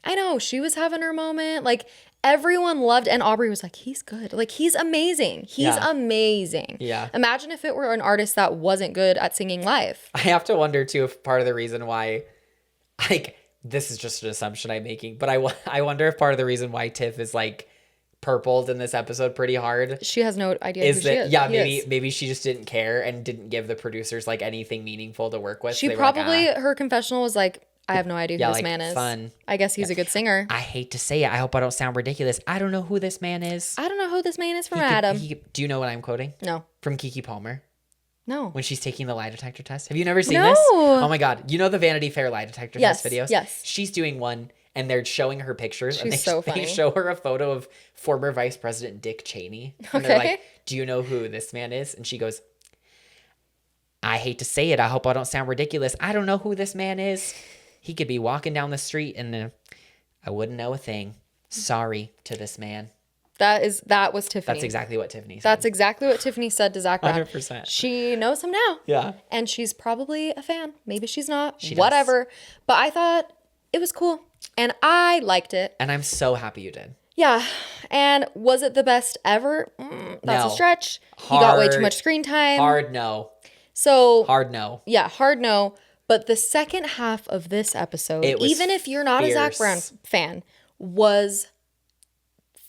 I know, she was having her moment. Like everyone loved, and Aubrey was like, he's good. Like he's amazing. He's amazing. Yeah. Imagine if it were an artist that wasn't good at singing live. I have to wonder too if part of the reason why, like, this is just an assumption I'm making, but I wonder if part of the reason why Tiff is like purpled in this episode pretty hard. She has no idea who she is. Yeah, maybe she just didn't care and didn't give the producers like anything meaningful to work with. She probably her confessional was like, I have no idea who this man is. Fun. I guess he's a good singer. I hate to say it. I hope I don't sound ridiculous. I don't know who this man is. I don't know who this man is from Adam. Do you know what I'm quoting? No. From Keke Palmer. No. When she's taking the lie detector test. Have you never seen this? Oh my God. You know the Vanity Fair lie detector test videos? Yes. She's doing one and they're showing her pictures. She's and so funny. They show her a photo of former Vice President Dick Cheney. And they're like, do you know who this man is? And she goes, I hate to say it. I hope I don't sound ridiculous. I don't know who this man is. He could be walking down the street and I wouldn't know a thing. Sorry to this man. That was Tiffany. That's exactly what Tiffany said. That's exactly what Tiffany said to Zach Brown. 100%. She knows him now. Yeah. And she's probably a fan. Maybe she's not. She Whatever. But I thought it was cool. And I liked it. And I'm so happy you did. Yeah. And was it the best ever? That's No. a stretch. He got way too Hard- much screen time. Hard no. So, Hard no. yeah, hard no. But the second half of this episode, It was even if you're not a Zach Brown fierce. fan, was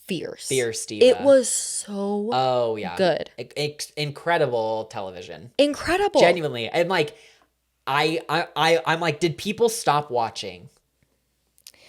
fierce. Fierce, Diva. It was so Oh, yeah. good. Incredible television. Incredible. Genuinely. And like, I'm like, did people stop watching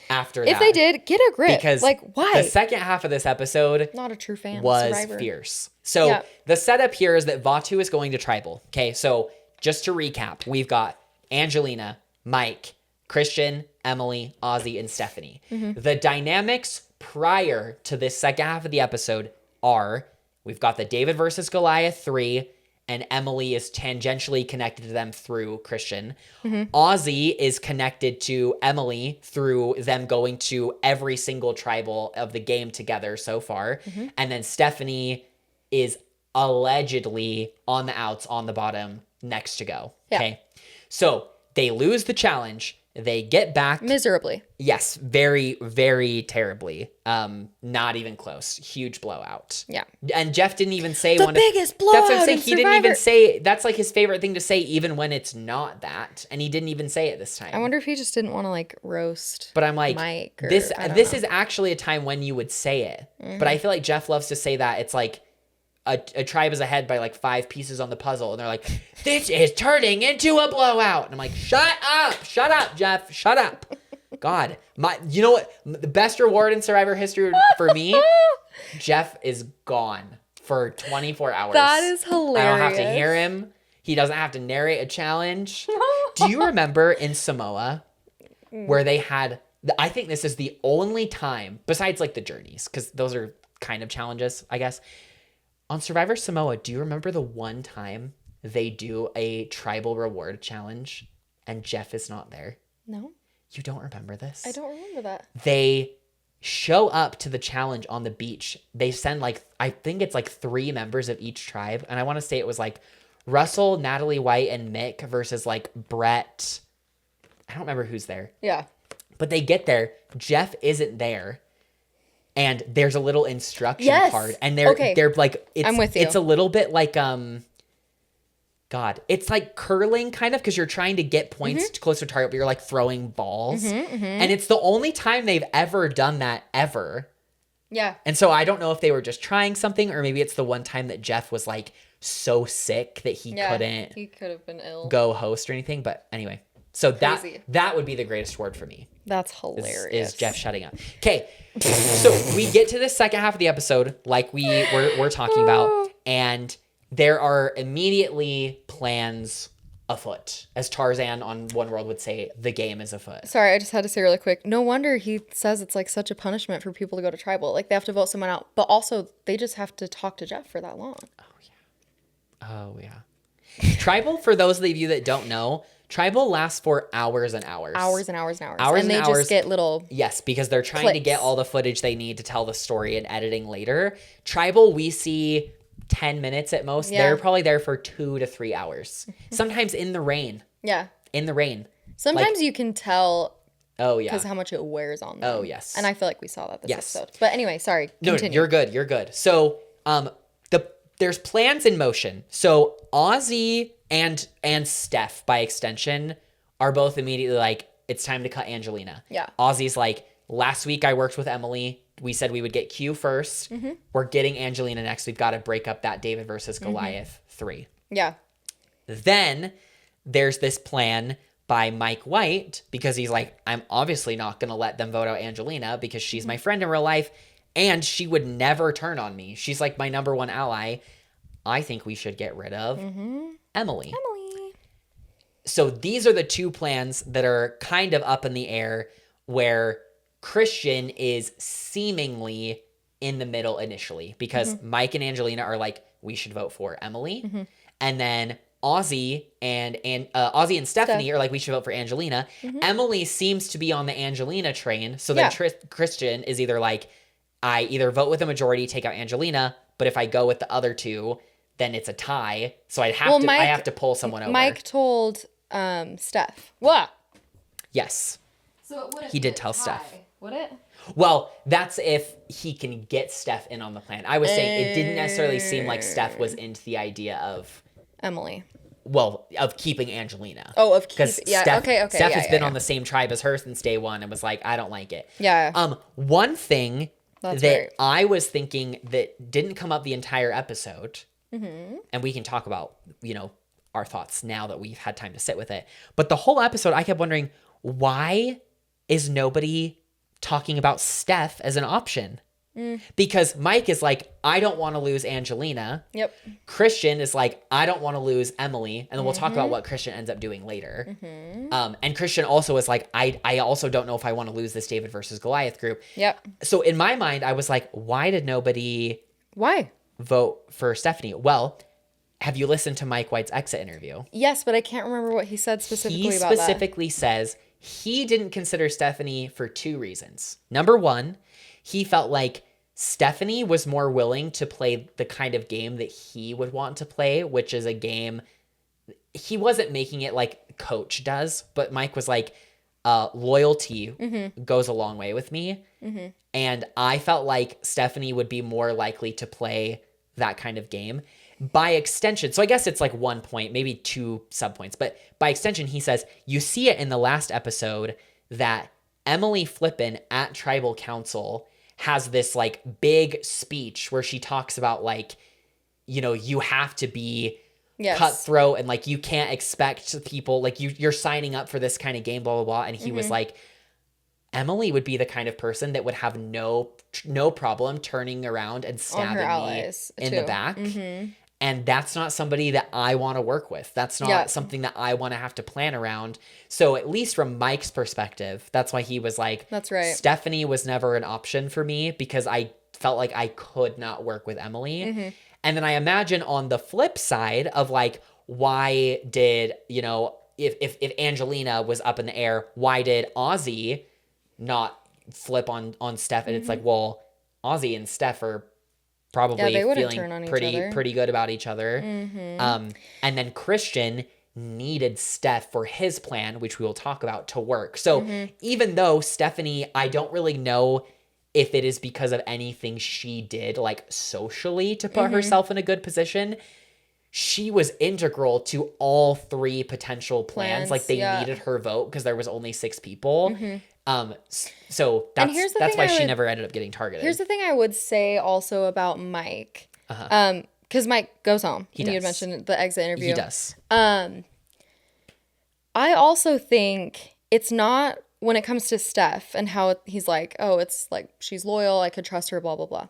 after that? If they did, get a grip. Because like, why? the second half of this episode Not a true fan. was Survivor. fierce. So Yeah. the setup here is that Vatu is going to tribal. Okay, so just to recap, we've got Angelina, Mike, Christian, Emily, Ozzy, and Stephanie. Mm-hmm. The dynamics prior to this second half of the episode are we've got the David versus Goliath 3, and Emily is tangentially connected to them through Christian. Ozzy is connected to Emily through them going to every single tribal of the game together so far. And then Stephanie is allegedly on the outs, on the bottom, next to go. Yeah. Okay. So they lose the challenge. They get back. Miserably. Yes, very, very terribly. Not even close. Huge blowout. Yeah. And Jeff didn't even say The one biggest of, That's what I'm blowout saying. in He didn't even Survivor. say that's like his favorite thing to say, even when it's not that. And he didn't even say it this time. I wonder if he just didn't want to like roast. But I'm like, Mike or- this I don't this know. is actually a time when you would say it. But I feel like Jeff loves to say that it's like a tribe is ahead by like 5 pieces on the puzzle, and they're like, "This is turning into a blowout." And I'm like, shut up, Jeff, shut up. God, you know what? The best reward in Survivor history for me, Jeff is gone for 24 hours. That is I don't have to hilarious. hear him. He doesn't have to narrate a challenge. Do you remember in Samoa where they had? I think this is the only time, besides like the journeys, because those are kind of challenges, I guess. On Survivor Samoa, do you remember the one time they do a tribal reward challenge and Jeff is not there? No, You don't remember this? I don't remember that. They show up to the challenge on the beach. They send like, I think it's like 3 members of each tribe. And I want to say it was like Russell, Natalie White, and Mick versus like Brett. I don't remember who's there. Yeah. But they get there. Jeff isn't there. And there's a little instruction Yes. card. And they're like, it's, I'm with you. It's a little bit like, God, it's like curling kind of, because you're trying to get points closer to target, but you're like throwing balls. And it's the only time they've ever done that ever. Yeah. And so I don't know if they were just trying something, or maybe it's the one time that Jeff was like so sick that he Yeah. couldn't He could have been ill. go host or anything. But anyway, so Crazy. that would be the greatest word for me. That's Is, hilarious. is Jeff shutting up. Okay, so we get to the second half of the episode, like we're talking about, and there are immediately plans afoot. As Tarzan on One World would say, the game is afoot. Sorry, I just had to say really quick. No wonder he says it's like such a punishment for people to go to tribal. Like they have to vote someone out, but also they just have to talk to Jeff for that long. Oh yeah. Tribal, for those of you that don't know, tribal lasts for hours and hours. Hours and hours and hours. Hours and they and hours. just get little. Yes, because they're trying to get Clips. all the footage they need to tell the story and editing later. Tribal, we see 10 minutes at most. Yeah. They're probably there for 2 to 3 hours. Sometimes in the rain. Yeah. In the rain. Sometimes you can tell Oh, yeah. because how much it wears on them. Oh, yes. And I feel like we saw that this Yes. episode. But anyway, sorry. No, Continue. you're good. You're good. So, there's plans in motion. So Ozzy and Steph, by extension, are both immediately like, it's time to cut Angelina. Yeah. Ozzy's like, last week I worked with Emily. We said we would get Q 1st. Mm-hmm. We're getting Angelina next. We've got to break up that David versus Goliath 3. Yeah. Then there's this plan by Mike White, because he's like, I'm obviously not going to let them vote out Angelina because she's my friend in real life and she would never turn on me. She's like my number one ally. I think we should get rid of Emily. Emily. So these are the 2 plans that are kind of up in the air, where Christian is seemingly in the middle initially, because Mike and Angelina are like, we should vote for Emily. And then Ozzy and Ozzy and Stephanie are like, we should vote for Angelina. Emily seems to be on the Angelina train. So then Yeah. Christian is either like, I either vote with the majority, take out Angelina, but if I go with the other 2, then it's a tie. So I have to pull someone over. Mike told Steph. What? Yes. So it wouldn't He did be a tell tie, Steph. would it? Well, that's if he can get Steph in on the plan. I was saying it didn't necessarily seem like Steph was into the idea of, Emily. well, of keeping Angelina. Oh, of Because keep. Yeah. Steph, Okay. Steph yeah, has yeah, been yeah. on the same tribe as her since day one and was like, I don't like it. Yeah. One thing That's that right. I was thinking that didn't come up the entire episode, Mm-hmm. and we can talk about, our thoughts now that we've had time to sit with it. But the whole episode, I kept wondering, why is nobody talking about Steph as an option? Because Mike is like, I don't want to lose Angelina. Yep. Christian is like, I don't want to lose Emily. And then we'll talk about what Christian ends up doing later. And Christian also is like, I also don't know if I want to lose this David versus Goliath group. Yep. So in my mind, I was like, why did nobody Why? vote for Stephanie? Well, have you listened to Mike White's exit interview? Yes, but I can't remember what he said specifically He about that. specifically says he didn't consider Stephanie for two reasons. Number one, he felt like Stephanie was more willing to play the kind of game that he would want to play, which is a game. He wasn't making it like Coach does, but Mike was like, loyalty goes a long way with me. And I felt like Stephanie would be more likely to play that kind of game. By extension, so I guess it's like 1 point, maybe 2 subpoints, but by extension, he says, you see it in the last episode that Emily Flippin at Tribal Council has this like big speech where she talks about like, you have to be Yes. cutthroat and like you can't expect people, like you're signing up for this kind of game, blah, blah, blah. And he was like, Emily would be the kind of person that would have no problem turning around and stabbing me allies, in too. the back. And that's not somebody that I want to work with. That's not Yeah. something that I want to have to plan around. So at least from Mike's perspective, that's why he was like, That's right. Stephanie was never an option for me because I felt like I could not work with Emily. And then I imagine on the flip side of like, why did, if Angelina was up in the air, why did Ozzy not flip on Steph? And it's like, well, Ozzy and Steph are probably they wouldn't turn feeling on each pretty other. pretty good about each other. And then Christian needed Steph for his plan, which we will talk about, to work. So even though Stephanie, I don't really know if it is because of anything she did like socially to put herself in a good position, she was integral to all 3 potential plans. Plans, Like they yeah. needed her vote because there was only 6 people. So here's the that's thing why I she would- never ended up getting targeted. Here's the thing I would say also about Mike. Because Mike goes home. He and you had does. mentioned the exit interview. He does. I also think it's not when it comes to Steph and how he's like, oh, it's like she's loyal, I could trust her, blah, blah, blah.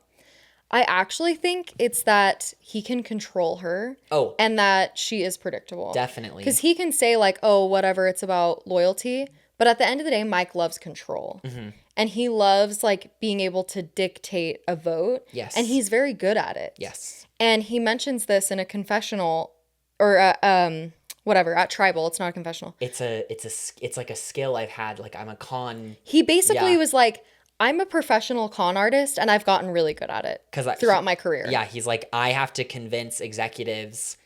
I actually think it's that he can control her Oh, and that she is predictable. definitely. Because he can say, like, oh, whatever, it's about loyalty. But at the end of the day, Mike loves control. And he loves, like, being able to dictate a vote. Yes. And he's very good at it. Yes. And he mentions this in a confessional or whatever, at Tribal. It's not a confessional. It's like a skill I've had. Like I'm a con He basically Yeah. was like, I'm a professional con artist and I've gotten really good at it throughout my career. Yeah, he's like, I have to convince executives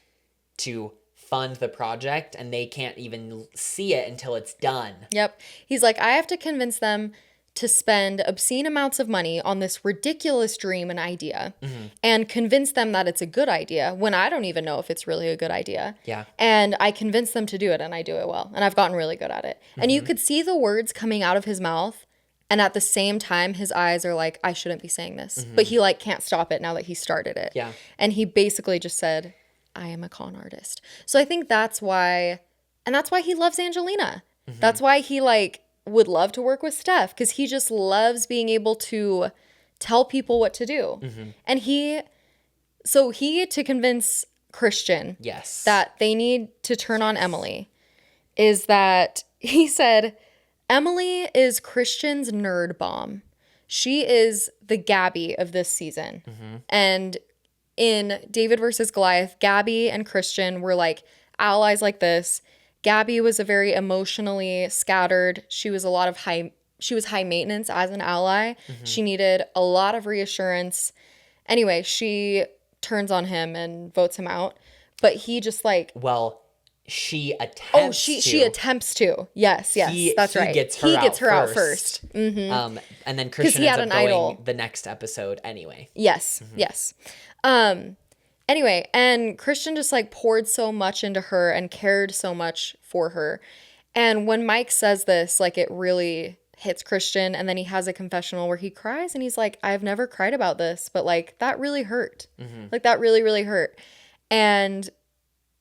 to fund the project and they can't even see it until it's done. Yep. He's like, I have to convince them to spend obscene amounts of money on this ridiculous dream and idea and convince them that it's a good idea when I don't even know if it's really a good idea. Yeah. And I convince them to do it and I do it well. And I've gotten really good at it. And you could see the words coming out of his mouth. And at the same time, his eyes are like, I shouldn't be saying this. But he like can't stop it now that he started it. Yeah. And he basically just said, I am a con artist. So I think that's why, and that's why he loves Angelina. That's why he like would love to work with Steph, because he just loves being able to tell people what to do. And to convince Christian Yes. that they need to turn on Emily is that he said, Emily is Christian's nerd bomb. She is the Gabby of this season. And in David versus Goliath, Gabby and Christian were like allies like this. Gabby was a very emotionally scattered. She was high maintenance as an ally. She needed a lot of reassurance. Anyway, she turns on him and votes him out. But he just like, Well, she attempts Oh, she attempts to. Yes, that's right. He gets her out first. And then Christian he ends had up an going idol. the next episode anyway. Yes, yes. Anyway, and Christian just like poured so much into her and cared so much for her. And when Mike says this, like it really hits Christian. And then he has a confessional where he cries and he's like, I've never cried about this, but like that really hurt. Like that really, really hurt. And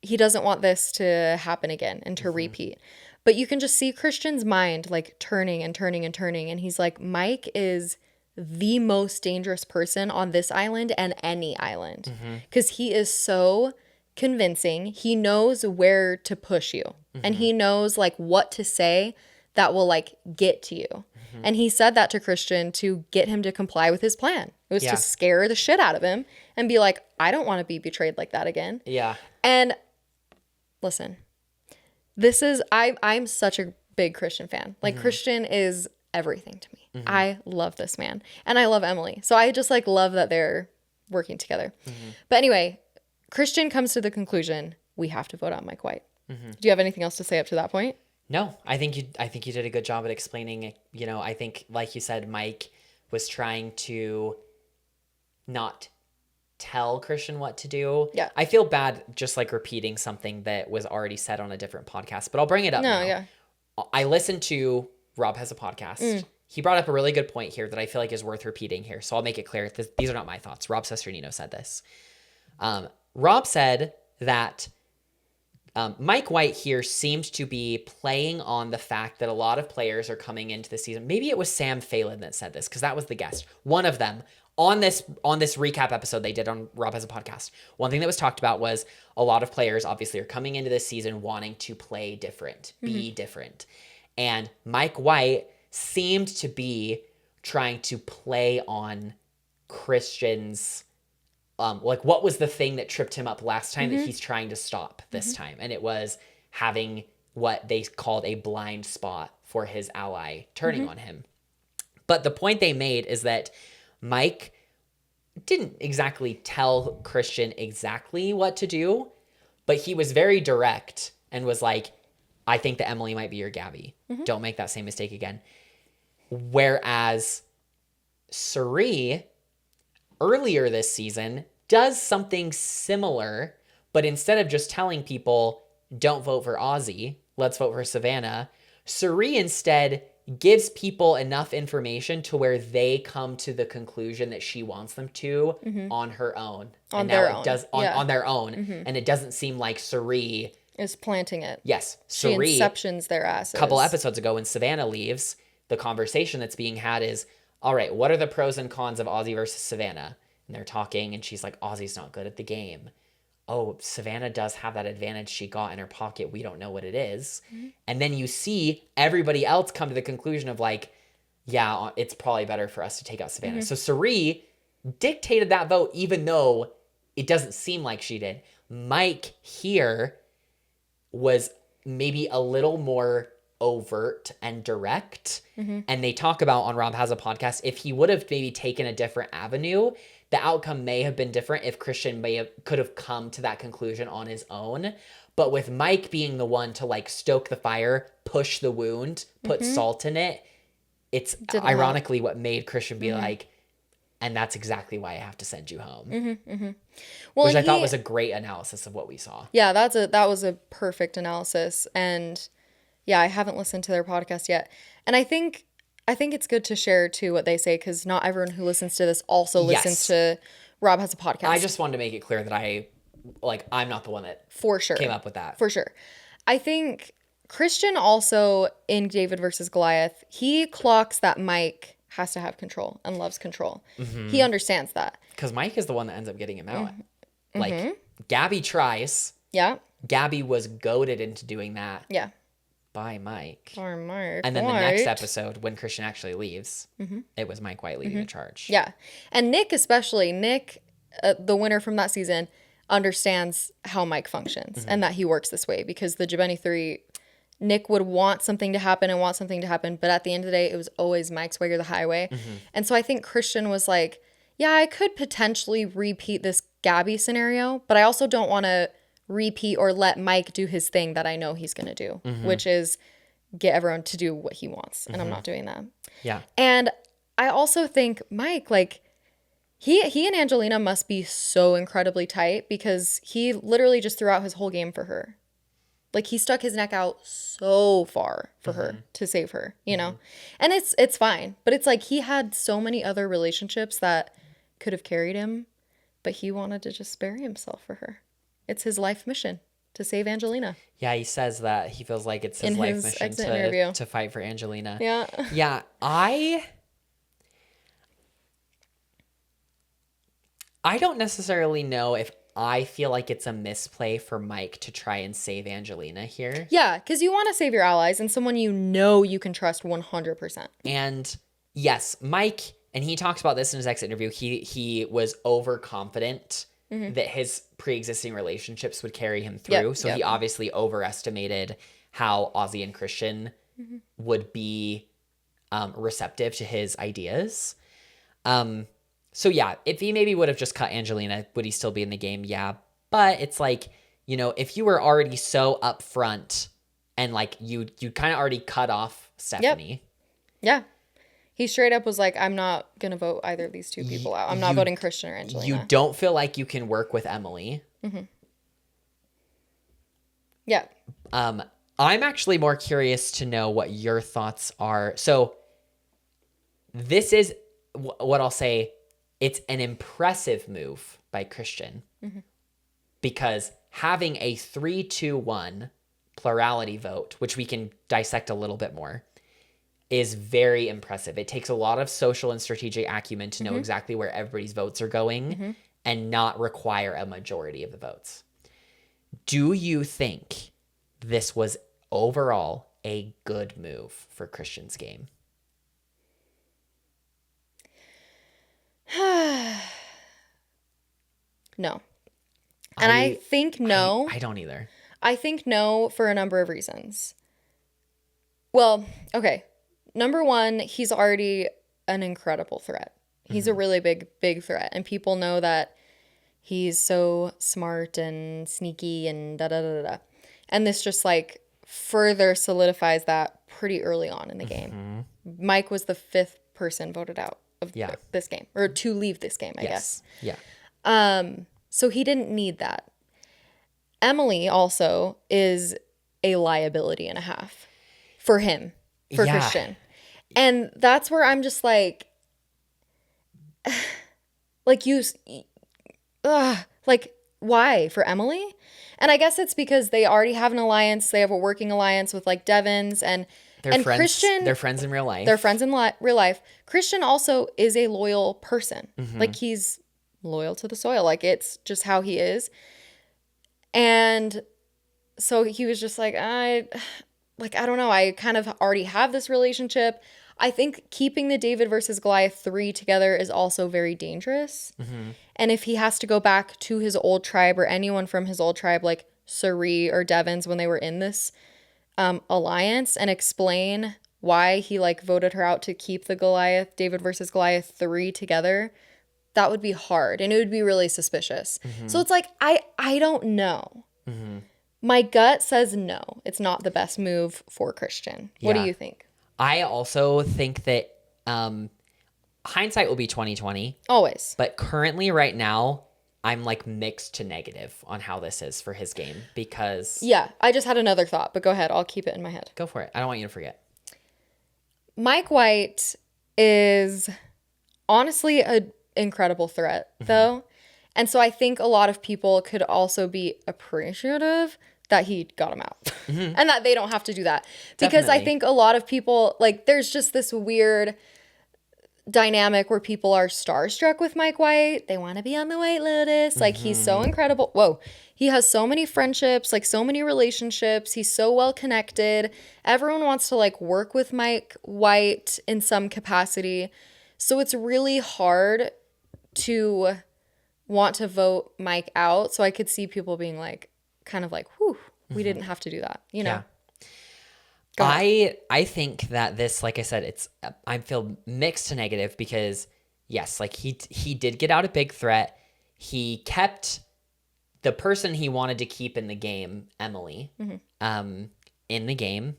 he doesn't want this to happen again and to repeat. But you can just see Christian's mind like turning and turning and turning. And he's like, Mike is the most dangerous person on this island and any island because he is so convincing. He knows where to push you and he knows like what to say that will like get to you. And he said that to Christian to get him to comply with his plan. It was to scare the shit out of him and be like, I don't want to be betrayed like that again. Yeah. And listen, this is I'm such a big Christian fan. Like Christian is everything to me. I love this man and I love Emily. So I just like love that they're working together. But anyway, Christian comes to the conclusion we have to vote out Mike White. Do you have anything else to say up to that point? No, I think you did a good job at explaining, you know, I think like you said, Mike was trying to not tell Christian what to do. Yeah. I feel bad just like repeating something that was already said on a different podcast, but I'll bring it up now. Yeah. I listened to Rob Has a Podcast. He brought up a really good point here that I feel like is worth repeating here. So I'll make it clear. These are not my thoughts. Rob Sesternino said this. Rob said that Mike White here seemed to be playing on the fact that a lot of players are coming into the season. Maybe it was Sam Phelan that said this because that was the guest. One of them on this recap episode they did on Rob Has a Podcast. One thing that was talked about was a lot of players obviously are coming into this season wanting to play different, be different. And Mike White seemed to be trying to play on Christian's like what was the thing that tripped him up last time that he's trying to stop this time? And it was having what they called a blind spot for his ally turning on him. But the point they made is that Mike didn't exactly tell Christian exactly what to do, but he was very direct and was like, I think that Emily might be your Gabby. Don't make that same mistake again. Whereas Cirie earlier this season does something similar, but instead of just telling people, don't vote for Ozzy, let's vote for Savannah, Cirie instead gives people enough information to where they come to the conclusion that she wants them to on her own. On their own. On their own. And it doesn't seem like Cirie is planting it. Yes. She inceptions their asses. A couple episodes ago when Savannah leaves, the conversation that's being had is, all right, what are the pros and cons of Ozzy versus Savannah? And they're talking and she's like, Ozzy's not good at the game. Oh, Savannah does have that advantage she got in her pocket. We don't know what it is. And then you see everybody else come to the conclusion of like, yeah, it's probably better for us to take out Savannah. So Cirie dictated that vote even though it doesn't seem like she did. Mike here was maybe a little more overt and direct. And they talk about on Rob Has a Podcast, if he would have maybe taken a different avenue, the outcome may have been different if Christian could have come to that conclusion on his own. But with Mike being the one to like stoke the fire, push the wound, put salt in it, it's ironically what made Christian be like, and that's exactly why I have to send you home. Well, which I thought was a great analysis of what we saw. Yeah, that was a perfect analysis. And yeah, I haven't listened to their podcast yet. And I think it's good to share too what they say because not everyone who listens to this also listens to Rob Has a Podcast. I just wanted to make it clear that I'm not the one that for sure came up with that. For sure. I think Christian also in David versus Goliath, he clocks that Mike has to have control and loves control. He understands that. Because Mike is the one that ends up getting him out. Like, Gabby tries. Yeah. Gabby was goaded into doing that. Yeah. By Mike. Or Mike. And then the next episode, when Christian actually leaves, it was Mike White leading the charge. Yeah. And Nick especially, the winner from that season, understands how Mike functions and that he works this way because the Jabeni 3, Nick would want something to happen, but at the end of the day, it was always Mike's way or the highway. And so I think Christian was like, yeah, I could potentially repeat this Gabby scenario, but I also don't want to repeat or let Mike do his thing that I know he's going to do, which is get everyone to do what he wants. And I'm not doing that. Yeah. And I also think Mike, like, he and Angelina must be so incredibly tight because he literally just threw out his whole game for her. Like, he stuck his neck out so far for her to save her, you know? And it's fine. But it's like he had so many other relationships that could have carried him, but he wanted to just bury himself for her. It's his life mission to save Angelina. Yeah, he says that he feels like it's his In life his mission exit interview. to fight for Angelina. Yeah. Yeah, I don't necessarily know if I feel like it's a misplay for Mike to try and save Angelina here. Yeah, because you want to save your allies and someone you know you can trust 100%. And yes, Mike, and he talks about this in his exit interview, he was overconfident that his pre-existing relationships would carry him through. Yep, So yep. he obviously overestimated how Ozzy and Christian would be receptive to his ideas. So yeah, if he maybe would have just cut Angelina, would he still be in the game? Yeah. But it's like, you know, if you were already so upfront and like you kind of already cut off Stephanie. Yeah. He straight up was like, I'm not going to vote either of these two people out. I'm not voting Christian or Angelina. You don't feel like you can work with Emily. Yeah. I'm actually more curious to know what your thoughts are. So this is what I'll say. It's an impressive move by Christian because having a 3-2-1 plurality vote, which we can dissect a little bit more, is very impressive. It takes a lot of social and strategic acumen to know exactly where everybody's votes are going and not require a majority of the votes. Do you think this was overall a good move for Christian's game? No. And I think no. I don't either. I think no for a number of reasons. Well, okay. Number one, he's already an incredible threat. He's a really big threat. And people know that he's so smart and sneaky and da-da-da-da. And this just like further solidifies that pretty early on in the game. Mike was the 5th person voted out of this game, or to leave this game, I guess. Yeah. So he didn't need that. Emily also is a liability and a half for him, for Yeah. Christian. And that's where I'm just like why for Emily? And I guess it's because they already have an alliance. They have a working alliance with like Devins and Friends, Christian. they're friends in real life. They're friends in real life. Christian also is a loyal person. Like he's loyal to the soil. Like it's just how he is. And so he was just like, I don't know. I kind of already have this relationship. I think keeping the David versus Goliath 3 together is also very dangerous. And if he has to go back to his old tribe or anyone from his old tribe, like Suri or Devins, when they were in this alliance, and explain why he like voted her out to keep the David versus Goliath 3 together, that would be hard and it would be really suspicious. So it's like, I don't know. My gut says no, it's not the best move for Christian. What do Yeah. you think? I also think that hindsight will be 2020, Always. but currently right now I'm like mixed to negative on how this is for his game because Yeah, I just had another thought, but go ahead. I'll keep it in my head. go for it. I don't want you to forget. Mike White is honestly an incredible threat, though. And so I think a lot of people could also be appreciative that he got him out and that they don't have to do that. Because I Definitely. think a lot of people, like, there's just this weird dynamic where people are starstruck with Mike White. They want to be on the White Lotus. Like, he's so incredible. Whoa. He has so many friendships, like so many relationships. He's so well connected. Everyone wants to like work with Mike White in some capacity. So it's really hard to want to vote Mike out. So I could see people being like, kind of like, whew, we didn't have to do that, you know? Yeah. I think that this, like I said, I feel mixed to negative because yes, like he did get out a big threat. He kept the person he wanted to keep in the game, Emily, in the game,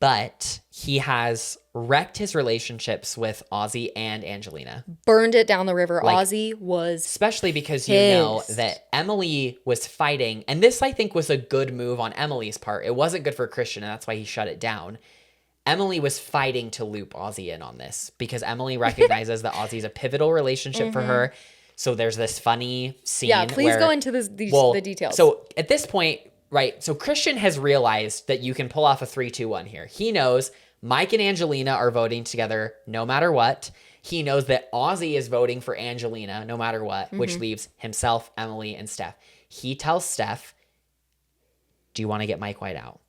but he has wrecked his relationships with Ozzy and Angelina. Burned it down the river. Like, Ozzy was especially because you know pissed. that Emily was fighting, and this I think was a good move on Emily's part. It wasn't good for Christian, and that's why he shut it down. Emily was fighting to loop Ozzy in on this because Emily recognizes that Ozzy's a pivotal relationship for her. So there's this funny scene. Yeah, please where, go into the details. So at this point, right, so Christian has realized that you can pull off a 3-2-1 here. He knows Mike and Angelina are voting together no matter what. He knows that Ozzy is voting for Angelina no matter what, which leaves himself, Emily, and Steph. He tells Steph, do you want to get Mike White out?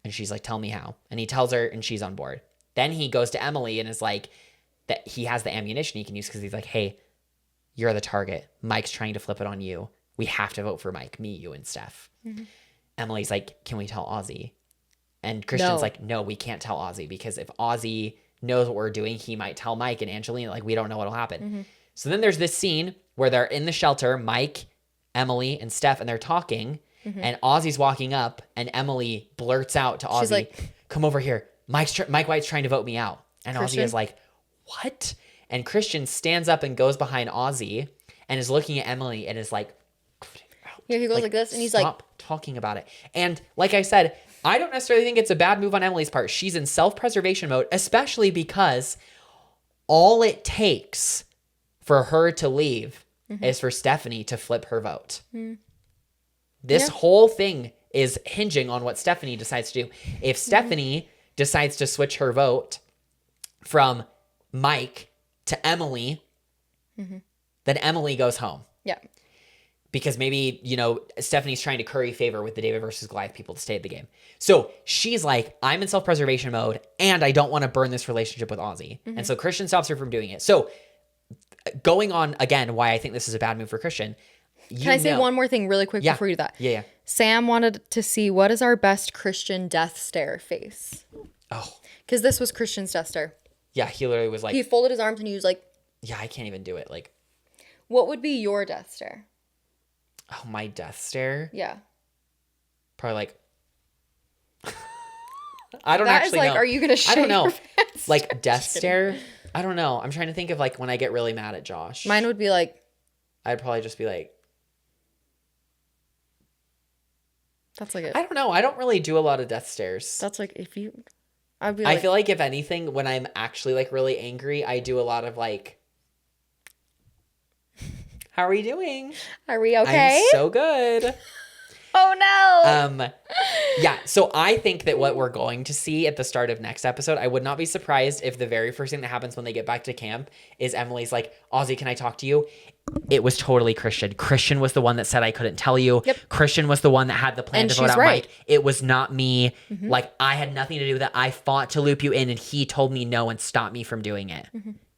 And she's like, tell me how. And he tells her, and she's on board. Then he goes to Emily and is like, that he has the ammunition he can use because he's like, hey, you're the target. Mike's trying to flip it on you. We have to vote for Mike, me, you, and Steph. Emily's like, can we tell Ozzy? And Christian's like, no, we can't tell Ozzy because if Ozzy knows what we're doing, he might tell Mike and Angelina, like, we don't know what'll happen. So then there's this scene where they're in the shelter, Mike, Emily, and Steph, and they're talking, and Ozzy's walking up, and Emily blurts out to Ozzy, She's like, come over here. Mike White's trying to vote me out. And Christian? Ozzy is like, what? And Christian stands up and goes behind Ozzy and is looking at Emily and is like, yeah, he goes like this, and he's like, stop talking about it. And like I said, I don't necessarily think it's a bad move on Emily's part. She's in self-preservation mode, especially because all it takes for her to leave is for Stephanie to flip her vote. This whole thing is hinging on what Stephanie decides to do. If Stephanie decides to switch her vote from Mike to Emily, then Emily goes home. yeah. Because maybe, you know, Stephanie's trying to curry favor with the David versus Goliath people to stay at the game. So she's like, I'm in self-preservation mode, and I don't want to burn this relationship with Ozzy. And so Christian stops her from doing it. So going on, again, why I think this is a bad move for Christian. Can I say one more thing really quick before you do that? Yeah. Sam wanted to see what is our best Christian death stare face. Oh. Because this was Christian's death stare. Yeah, he literally was like, He folded his arms and he was like, yeah, I can't even do it. Like, what would be your death stare? oh, my death stare? Yeah. Probably like, I don't That is actually like, know. are you going to I shave don't know. your pants? Like, death stare? I don't know. I'm trying to think of like when I get really mad at Josh. Mine would be like, I'd probably just be like, that's like it. I don't know. I don't really do a lot of death stares. That's like, if you, I'd be I like, feel like if anything, when I'm actually like really angry, I do a lot of like, how are you doing? are we okay? I'm so good. Oh no. Yeah, so I think that what we're going to see at the start of next episode, I would not be surprised if the very first thing that happens when they get back to camp is Emily's like, Ozzy, can I talk to you? It was totally Christian. Christian was the one that said I couldn't tell you. Yep. Christian was the one that had the plan And to vote she's out right. Mike. It was not me. Like, I had nothing to do with it. I fought to loop you in, and he told me no and stopped me from doing it.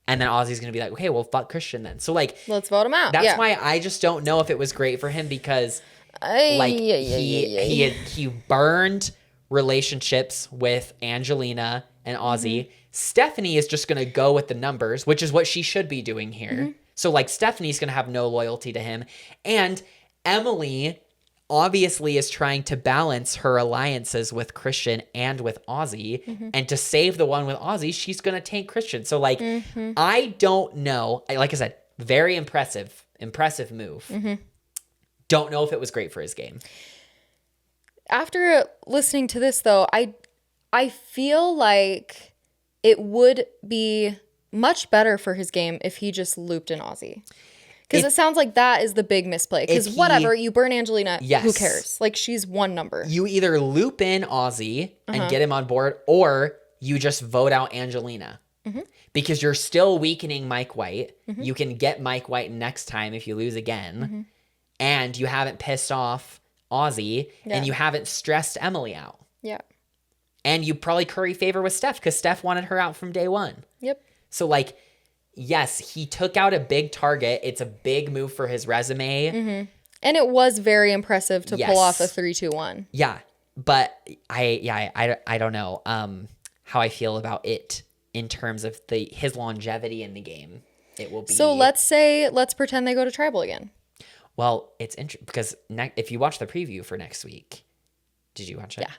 And then Ozzy's going to be like, okay, well, fuck Christian then. So, like, Let's vote him out. that's yeah. why I just don't know if it was great for him because like Yeah. he burned relationships with Angelina and Ozzy. Stephanie is just going to go with the numbers, which is what she should be doing here. So like Stephanie's going to have no loyalty to him, and Emily obviously is trying to balance her alliances with Christian and with Ozzy, and to save the one with Ozzy, she's going to tank Christian. So like I don't know. Like I said, very impressive move. Don't know if it was great for his game. After listening to this though, I feel like it would be much better for his game if he just looped in Ozzy. Because it sounds like that is the big misplay. Because If he- whatever, you burn Angelina, who Yes. cares? Like, she's one number. You either loop in Ozzy and get him on board, or you just vote out Angelina. Because you're still weakening Mike White. You can get Mike White next time if you lose again. And you haven't pissed off Ozzy, Yeah. and you haven't stressed Emily out. Yeah. And you probably curry favor with Steph because Steph wanted her out from day one. Yep. So, like, yes, he took out a big target. It's a big move for his resume. And it was very impressive to pull off a Yes. 3-2-1. Yeah, but I don't know how I feel about it in terms of his longevity in the game. It will be So let's pretend they go to tribal again. Well, it's interesting because if you watch the preview for next week, did you watch it? Yeah.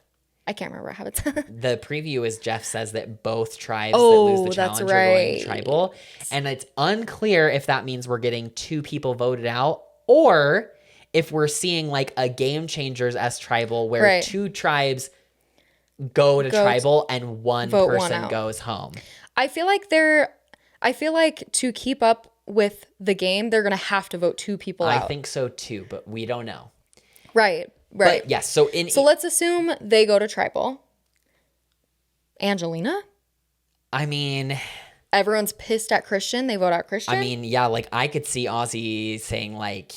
I can't remember how it's. The preview is Jeff says that both tribes that Oh, lose the that's challenge are going right. tribal. And it's unclear if that means we're getting 2 people voted out or if we're seeing like a Game Changers as tribal where Right. 2 tribes go to tribal and one vote one person out. goes home. I feel like to keep up with the game, they're gonna have to vote 2 people I out. think so too, but we don't know. Right. But yes, so So let's assume they go to tribal. Angelina? I mean, Everyone's pissed at Christian. They vote out Christian. yeah, like I could see Ozzy saying like,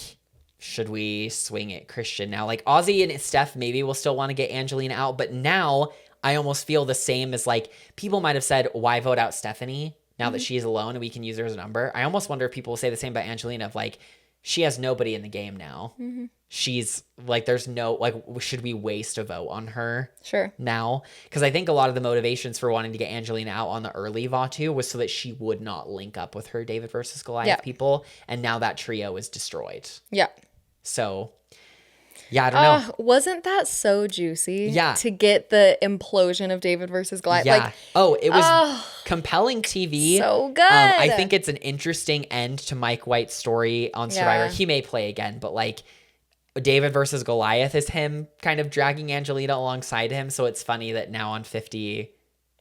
should we swing it Christian now? Like Ozzy and Steph maybe will still want to get Angelina out, but now I almost feel the same as like people might have said, why vote out Stephanie now that she's alone and we can use her as a number? I almost wonder if people will say the same about Angelina of like, she has nobody in the game now. She's like, there's no, like, should we waste a vote on her? Sure. Now, because I think a lot of the motivations for wanting to get Angelina out on the early Vatu was so that she would not link up with her David versus Goliath people, and now that trio is destroyed. Yeah. So, yeah, I don't know. Wasn't that so juicy? Yeah. To get the implosion of David versus Goliath. Yeah. Like, it was compelling TV. so good. I think it's an interesting end to Mike White's story on Survivor. Yeah. He may play again, but like David versus Goliath is him kind of dragging Angelina alongside him. So it's funny that now on 50,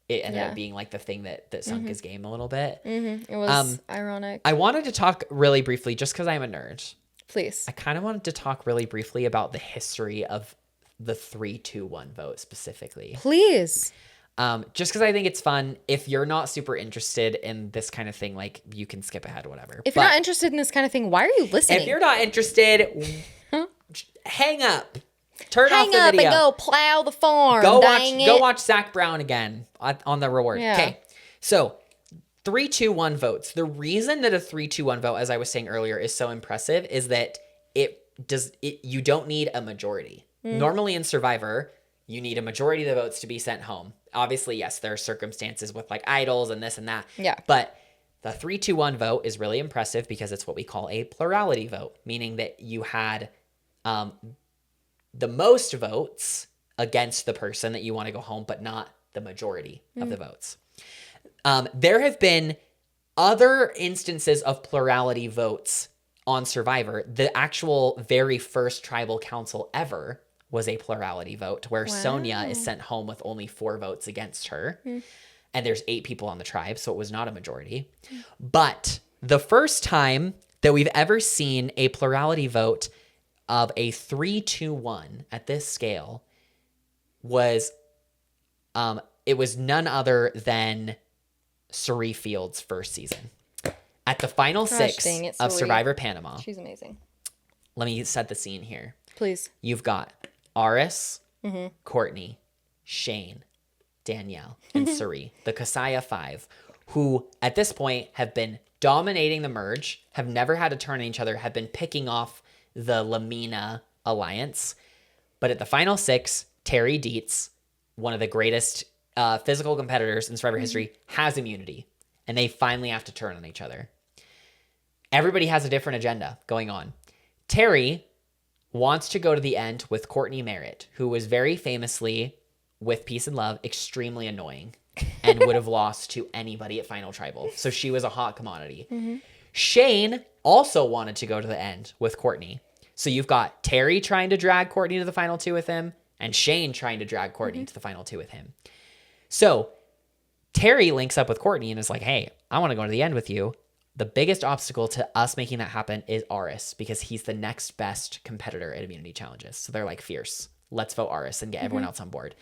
it ended up being like the thing that sunk his game a little bit. it was ironic. I wanted to talk really briefly, just because I'm a nerd. Please. I kind of wanted to talk really briefly about the history of the 3-2-1 vote specifically. Please. Just because I think it's fun. If you're not super interested in this kind of thing, like you can skip ahead, whatever. If you're not interested in this kind of thing, why are you listening? If you're not interested, hang up. Turn off Hang the up video. and go plow the farm. Go dang it. watch Zach Brown again on the reward. Yeah. Okay. So 3-2-1 votes. The reason that a 3-2-1 vote, as I was saying earlier, is so impressive is that you don't need a majority. Normally in Survivor, you need a majority of the votes to be sent home. Obviously, yes, there are circumstances with like idols and this and that. Yeah. But the 3-2-1 vote is really impressive because it's what we call a plurality vote, meaning that you had the most votes against the person that you want to go home, but not the majority of the votes. There have been other instances of plurality votes on Survivor. The actual very first tribal council ever was a plurality vote where Sonia is sent home with only 4 votes against her. And there's 8 people on the tribe, so it was not a majority. But the first time that we've ever seen a plurality vote of a 3-2-1 at this scale was it was none other than Cirie Fields' first season. At the final 6 dang it, of Cirie. Survivor Panama, She's amazing. let me set the scene here. Please. You've got Aris, Courtney, Shane, Danielle, and Cirie, the Kasaya 5, who at this point have been dominating the merge, have never had a turn on each other, have been picking off the Lamina alliance. But at the final 6, Terry Dietz, one of the greatest physical competitors in Survivor history, has immunity. And they finally have to turn on each other. Everybody has a different agenda going on. Terry wants to go to the end with Courtney Merritt, who was very famously, with Peace and Love, extremely annoying and would have lost to anybody at Final Tribal. So she was a hot commodity. Shane also wanted to go to the end with Courtney. So you've got Terry trying to drag Courtney to the final 2 with him, and Shane trying to drag Courtney to the final 2 with him. So Terry links up with Courtney and is like, hey, I want to go to the end with you. The biggest obstacle to us making that happen is Aris, because he's the next best competitor at immunity challenges. So they're like, fierce. Let's vote Aris and get everyone else on board.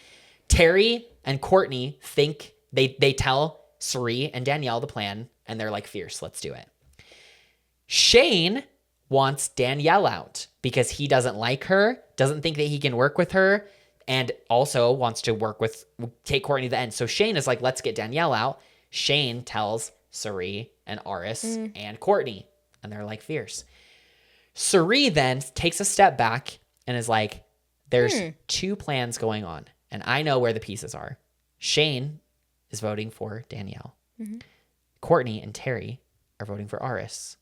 Terry and Courtney think they tell Cirie and Danielle the plan, and they're like, fierce, let's do it. Shane wants Danielle out because he doesn't like her, doesn't think that he can work with her, and also wants to take Courtney to the end. So Shane is like, let's get Danielle out. Shane tells Cirie and Aris and Courtney, and they're like, fierce. Cirie then takes a step back and is like, there's 2 plans going on, and I know where the pieces are. Shane is voting for Danielle. Courtney and Terry are voting for Aris.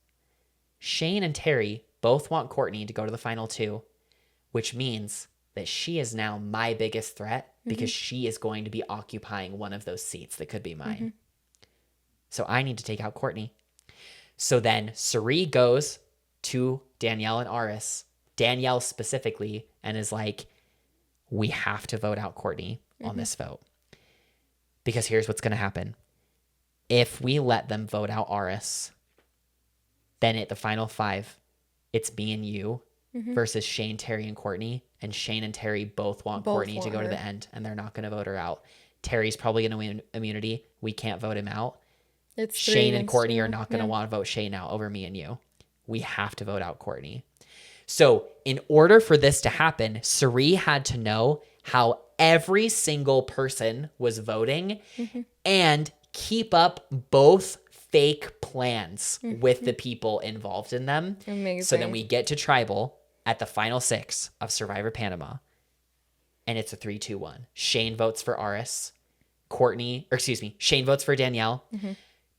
Shane and Terry both want Courtney to go to the final 2, which means that she is now my biggest threat because she is going to be occupying one of those seats that could be mine. So I need to take out Courtney. So then Cirie goes to Danielle and Aris, Danielle specifically, and is like, we have to vote out Courtney on this vote. Because here's what's going to happen. If we let them vote out Aris, then at the final 5, it's me and you versus Shane, Terry, and Courtney. And Shane and Terry both want Courtney to go to the end, and they're not going to vote her out. Terry's probably going to win immunity. We can't vote him out. It's Shane and Courtney are not going to want to vote Shane out over me and you. We have to vote out Courtney. So in order for this to happen, Cirie had to know how every single person was voting and keep up both fake plans with the people involved in them. Amazing. So then we get to Tribal at the final 6 of Survivor Panama. And it's a 3-2-1. Shane votes for Aris. Shane votes for Danielle.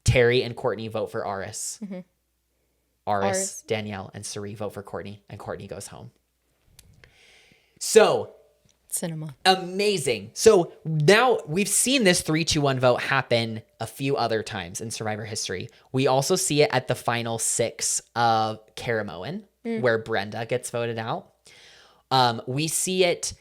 Terry and Courtney vote for Aris. Aris, Danielle, and Cirie vote for Courtney, and Courtney goes home. So Cinema. amazing. So now we've seen this 3-2-1 vote happen a few other times in Survivor history. We also see it at the final 6 of Caramoan, where Brenda gets voted out. We see it.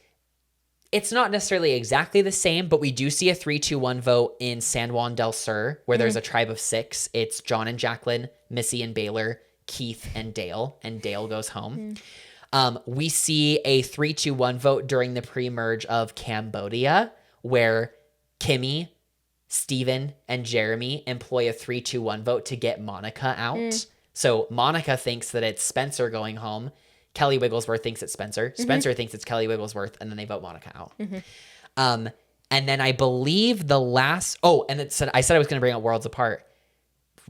It's not necessarily exactly the same, but we do see a 3-2-1 vote in San Juan del Sur, where there's a tribe of 6. It's John and Jacqueline, Missy and Baylor, Keith and Dale goes home. We see a 3-2-1 vote during the pre-merge of Cambodia, where Kimmy, Steven, and Jeremy employ a 3-2-1 vote to get Monica out. So Monica thinks that it's Spencer going home. Kelly Wigglesworth thinks it's Spencer. Spencer thinks it's Kelly Wigglesworth, and then they vote Monica out. And then I believe the last... Oh, and I said I was going to bring up Worlds Apart.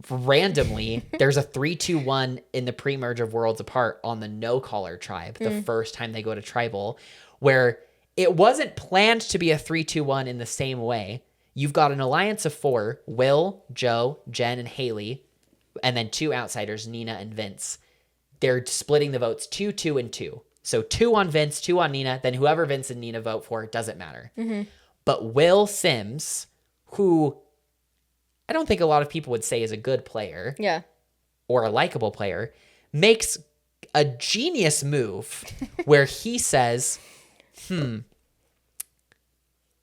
Randomly, there's a 3-2-1 in the pre-merge of Worlds Apart on the no-caller tribe, the first time they go to Tribal, where it wasn't planned to be a 3-2-1 in the same way. You've got an alliance of 4, Will, Joe, Jen, and Haley, and then 2 outsiders, Nina and Vince. They're splitting the votes 2, 2, and 2. So 2 on Vince, 2 on Nina, then whoever Vince and Nina vote for, doesn't matter. But Will Sims, who I don't think a lot of people would say is a good player or a likable player, makes a genius move where he says,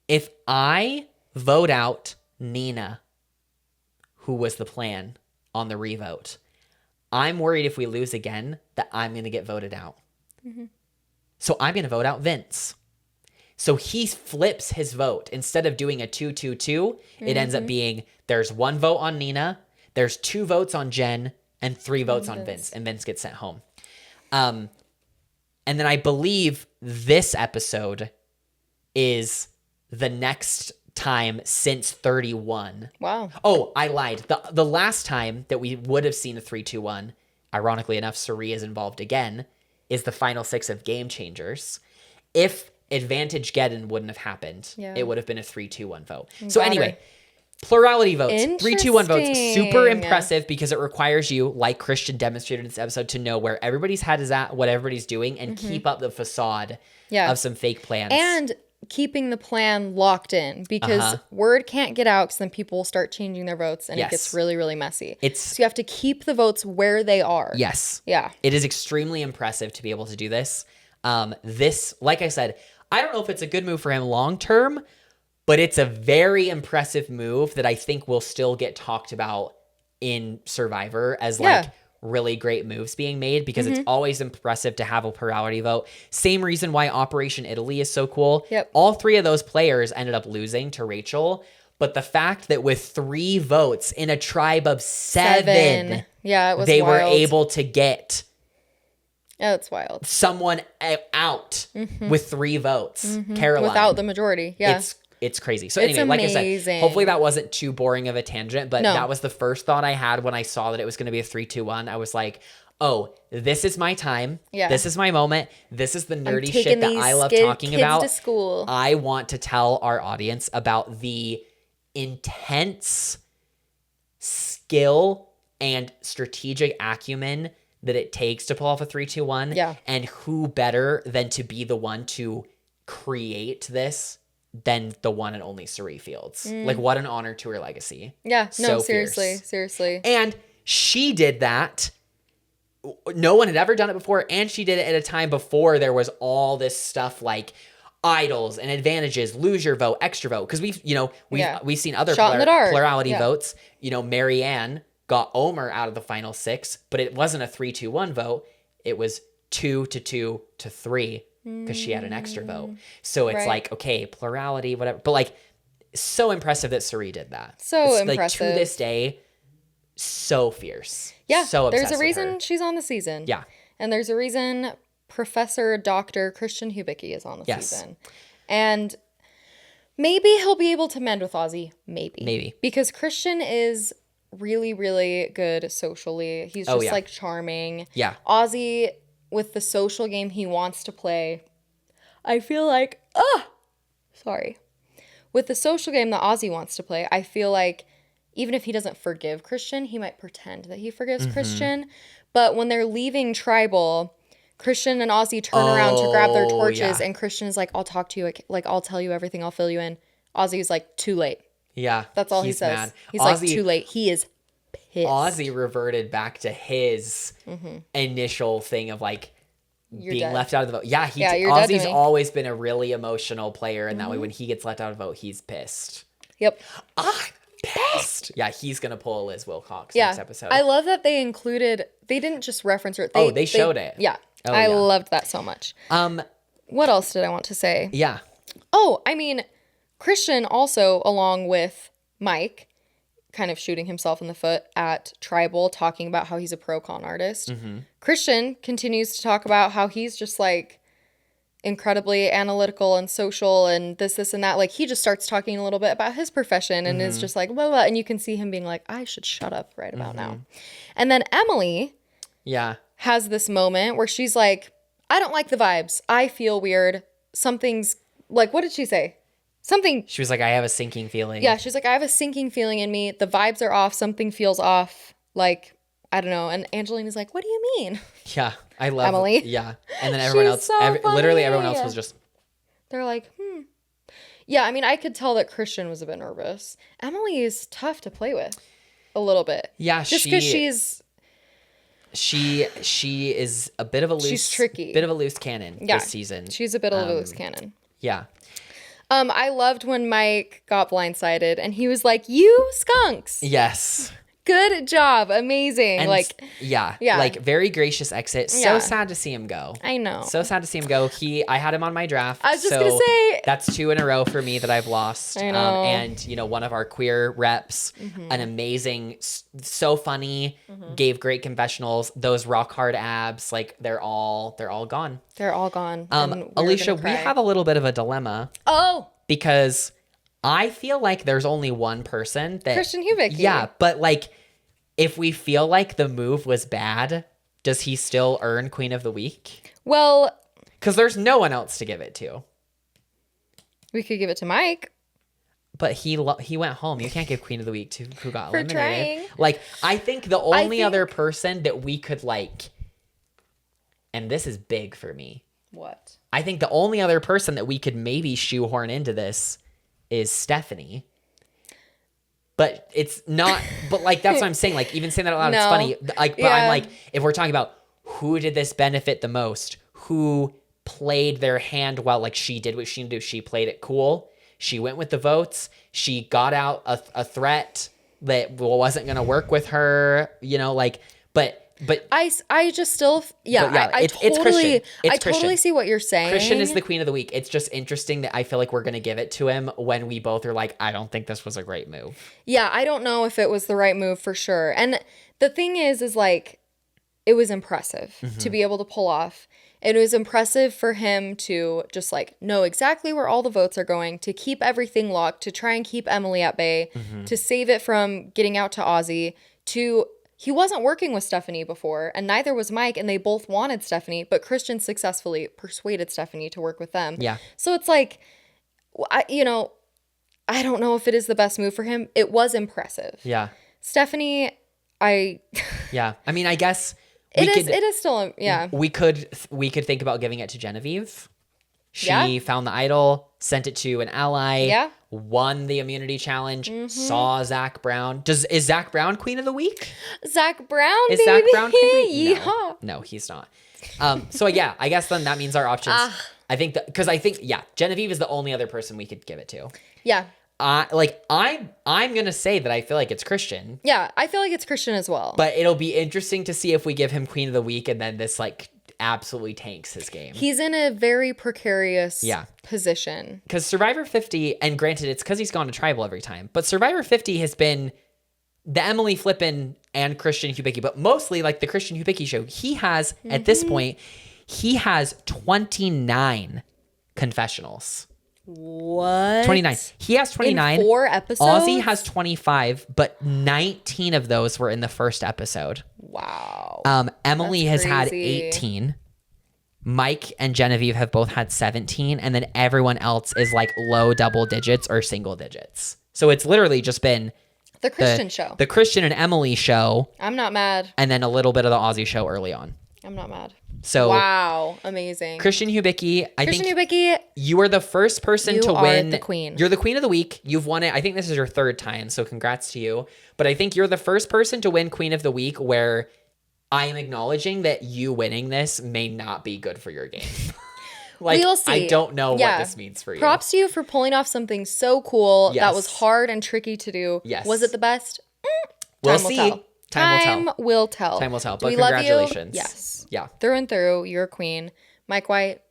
if I vote out Nina, who was the plan on the revote, I'm worried if we lose again that I'm going to get voted out. So I'm going to vote out Vince. So he flips his vote. Instead of doing a 2-2-2, it ends up being there's 1 vote on Nina, there's 2 votes on Jen, and 3 votes on Vince. And Vince gets sent home. And then I believe this episode is the next time since 31. Wow. Oh, I lied. The last time that we would have seen a 3-2-1, ironically enough, Cirie is involved again, is the final 6 of Game Changers. If Advantage Geddon wouldn't have happened, it would have been a 3-2-1 vote. So anyway, plurality votes, 3-2-1 votes, super impressive because it requires you, like Christian demonstrated in this episode, to know where everybody's head is at, what everybody's doing, and keep up the facade of some fake plans. And keeping the plan locked in because word can't get out because then people will start changing their votes and it gets really, really messy. So you have to keep the votes where they are. Yes. Yeah. It is extremely impressive to be able to do this. This, like I said, I don't know if it's a good move for him long term, but it's a very impressive move that I think will still get talked about in Survivor as like really great moves being made because it's always impressive to have a plurality vote. Same reason why Operation Italy is so cool. All 3 of those players ended up losing to Rachel, but the fact that with 3 votes in a tribe of 7, it was they wild. were able to get it's wild. someone out with 3 votes. Caroline. Without the majority. Yeah. It's crazy. So It's anyway, like I amazing. said, hopefully that wasn't too boring of a tangent, but that was the first thought I had when I saw that it was going to be a 3-2-1. I was like, oh, this is my time. Yeah. This is my moment. This is the nerdy taking shit that these I love kids talking about. to school. I want to tell our audience about the intense skill and strategic acumen that it takes to pull off a 3-2-1. Yeah. And who better than to be the one to create this than the one and only Cirie Fields. Like, what an honor to her legacy. Yeah, no, So seriously, fierce. seriously. And she did that. No one had ever done it before. And she did it at a time before there was all this stuff like idols and advantages, lose your vote, extra vote. Because we've seen other Shot in the dark. plurality Yeah. votes. Marianne got Omer out of the final 6, but it wasn't a 3-2-1 vote. It was 2-2 to 3 because she had an extra vote. So it's Right. like, okay, plurality, whatever. But like, so impressive that Cirie did that. So It's, impressive. Like, to this day, so fierce. Yeah, So obsessed there's a with reason her. she's on the season. Yeah. And there's a reason Professor Dr. Christian Hubicki is on the Yes. season. And maybe he'll be able to mend with Ozzy. Maybe. Because Christian is really, really good socially. He's just yeah. like charming. Yeah. Ozzy, with the social game he wants to play, I feel like, sorry. With the social game that Ozzy wants to play, I feel like even if he doesn't forgive Christian, he might pretend that he forgives Christian. But when they're leaving Tribal, Christian and Ozzy turn around to grab their torches, yeah. and Christian is like, I'll talk to you. Like, I'll tell you everything. I'll fill you in. Ozzy's like, too late. Yeah. That's all he he's says. mad. He's like, Ozzy- too late. He is pissed. Ozzy reverted back to his initial thing of like being dead. left out of the vote. Yeah, you're dead to Ozzy's me. always been a really emotional player, and that way when he gets left out of the vote, he's pissed. Yep. I'm pissed. Yeah, he's gonna pull a Liz Wilcox Yeah. next episode. I love that they didn't just reference her. They showed it. Yeah. Oh, I yeah. loved that so much. What else did I want to say? Yeah. Oh, I mean, Christian also, along with Mike, kind of shooting himself in the foot at Tribal, talking about how he's a pro con artist. Christian continues to talk about how he's just like incredibly analytical and social and this, and that. Like, he just starts talking a little bit about his profession and is just like, blah, blah. And you can see him being like, I should shut up right about now. And then Emily Yeah. has this moment where she's like, I don't like the vibes. I feel weird. Something's like, what did she say? Something. She was like, I have a sinking feeling. Yeah, she's like, I have a sinking feeling in me. The vibes are off. Something feels off. Like, I don't know. And Angelina's like, what do you mean? Yeah. I love Emily. Yeah. And then everyone She's else, so literally everyone funny. else was just, They're like, Yeah, I mean, I could tell that Christian was a bit nervous. Emily is tough to play with a little bit. yeah, Just because she's she is a bit of a loose, tricky. bit of a loose cannon Yeah, this season. she's a bit of a loose cannon. Yeah. I loved when Mike got blindsided and he was like, you skunks. Yes. Good job. Amazing. And like, yeah, Yeah. like very gracious exit. So Yeah. sad to see him go. I know. So sad to see him go. I had him on my draft. I was just so gonna say- that's 2 in a row for me that I've lost. I know. And one of our queer reps, an amazing, so funny, gave great confessionals. Those rock hard abs, like they're all gone. They're all gone. and we were Alicia, gonna we cry. have a little bit of a dilemma Oh, because I feel like there's only one person that Christian Hubicki. Yeah, but like, if we feel like the move was bad, does he still earn Queen of the Week? well, Because there's no one else to give it to. we could give it to Mike. But he went home. You can't give Queen of the Week to who got For eliminated. trying. Like, I think the only think- other person that we could like, and this is big for me. What? I think the only other person that we could maybe shoehorn into this is Stephanie. But it's not, but like, that's what I'm saying. Like, even saying that out loud, it's No. funny. Like, but Yeah. I'm like, if we're talking about who did this benefit the most, who played their hand well, like she did what she needed to do. She played it cool. She went with the votes. She got out a threat that wasn't going to work with her, but I just still, yeah, But yeah, I it's totally, Christian. It's I totally Christian. see what you're saying. Christian is the Queen of the Week. It's just interesting that I feel like we're going to give it to him when we both are like, I don't think this was a great move. Yeah, I don't know if it was the right move for sure. And the thing is like, it was impressive to be able to pull off. It was impressive for him to just like know exactly where all the votes are going, to keep everything locked, to try and keep Emily at bay, to save it from getting out to Ozzy, he wasn't working with Stephanie before, and neither was Mike, and they both wanted Stephanie, but Christian successfully persuaded Stephanie to work with them. Yeah. So it's like, I don't know if it is the best move for him. It was impressive. Yeah. Stephanie, Yeah. I mean, I guess It is still, yeah. We could think about giving it to Genevieve. She Yeah. found the idol, sent it to an ally, Yeah. won the immunity challenge, Mm-hmm. saw Zach Brown. Is Zach Brown Queen of the Week? Zach Brown, Is baby. Zach Brown Queen of the Week? Yeehaw. No, he's not. So yeah, I guess then that means our options. I think because Genevieve is the only other person we could give it to. Yeah. I'm gonna say that I feel like it's Christian, Yeah, I feel like it's Christian as well. but it'll be interesting to see if we give him Queen of the Week and then this like absolutely tanks his game. He's in a very precarious Yeah. position. Because Survivor 50, and granted, it's because he's gone to Tribal every time, but Survivor 50 has been the Emily Flippin and Christian Hubicki, but mostly like the Christian Hubicki show. He has, at this point, he has 29 confessionals. What? 29. He has 29. In 4 episodes? Ozzy has 25, but 19 of those were in the first episode. Wow. Emily That's has had crazy. 18. Mike and Genevieve have both had 17, and then everyone else is like low double digits or single digits. So it's literally just been the Christian show. the Christian and Emily show, I'm not mad. and then a little bit of the Ozzy show early on. I'm not mad. So Wow. Amazing. Christian Hubicki, I Christian think Hubicki, you are the first person You to are win. the queen. You're the queen of the week. You've won it. I think this is your 3rd time, so congrats to you. But I think you're the first person to win Queen of the Week where I am acknowledging that you winning this may not be good for your game. Like, we'll see. I don't know Yeah. what this means for you. Props to you for pulling off something so cool that was Yes. hard and tricky to do. Yes. Was it the best? We'll Time will see. tell. Time will tell. will tell. Time will tell. Do But we love you? congratulations. Yes. Yeah. Through and through, you're a queen. Mike White,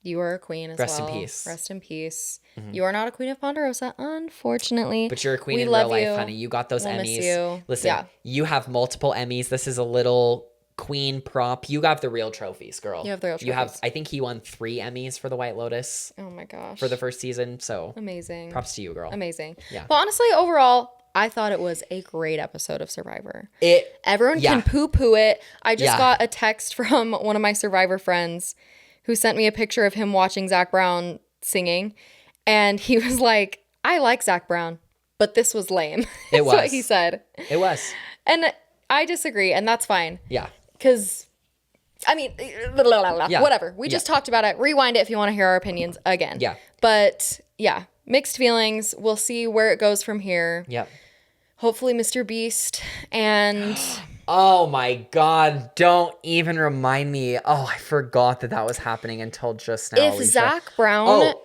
you are a queen as Rest in well. peace. Rest in peace. You are not a queen of Ponderosa, unfortunately. But you're a queen We in love real life, you. honey. You got those We'll miss Emmys. you. Listen, Yeah. you have multiple Emmys. This is a little queen prop. You got the real trophies, girl. You have the real You have, trophies. I think he won 3 Emmys for The White Lotus Oh my gosh. for the first season. So Amazing. props to you, girl. Amazing. Yeah. But honestly, overall, I thought it was a great episode of Survivor. Everyone Yeah. can poo-poo it. I just Yeah. got a text from one of my Survivor friends who sent me a picture of him watching Zach Brown singing. And he was like, I like Zach Brown, but this was lame. It That's what was. he said. It was. And I disagree, and that's fine. Yeah. Because, I mean, Yeah. whatever. We just talked about it. Rewind it if you want to hear our opinions again. Yeah. But yeah, mixed feelings. We'll see where it goes from here. Yep. Hopefully, Mr. Beast and Oh my God. Don't even remind me. Oh, I forgot that was happening until just now. if Alicia. Zach Brown, Oh.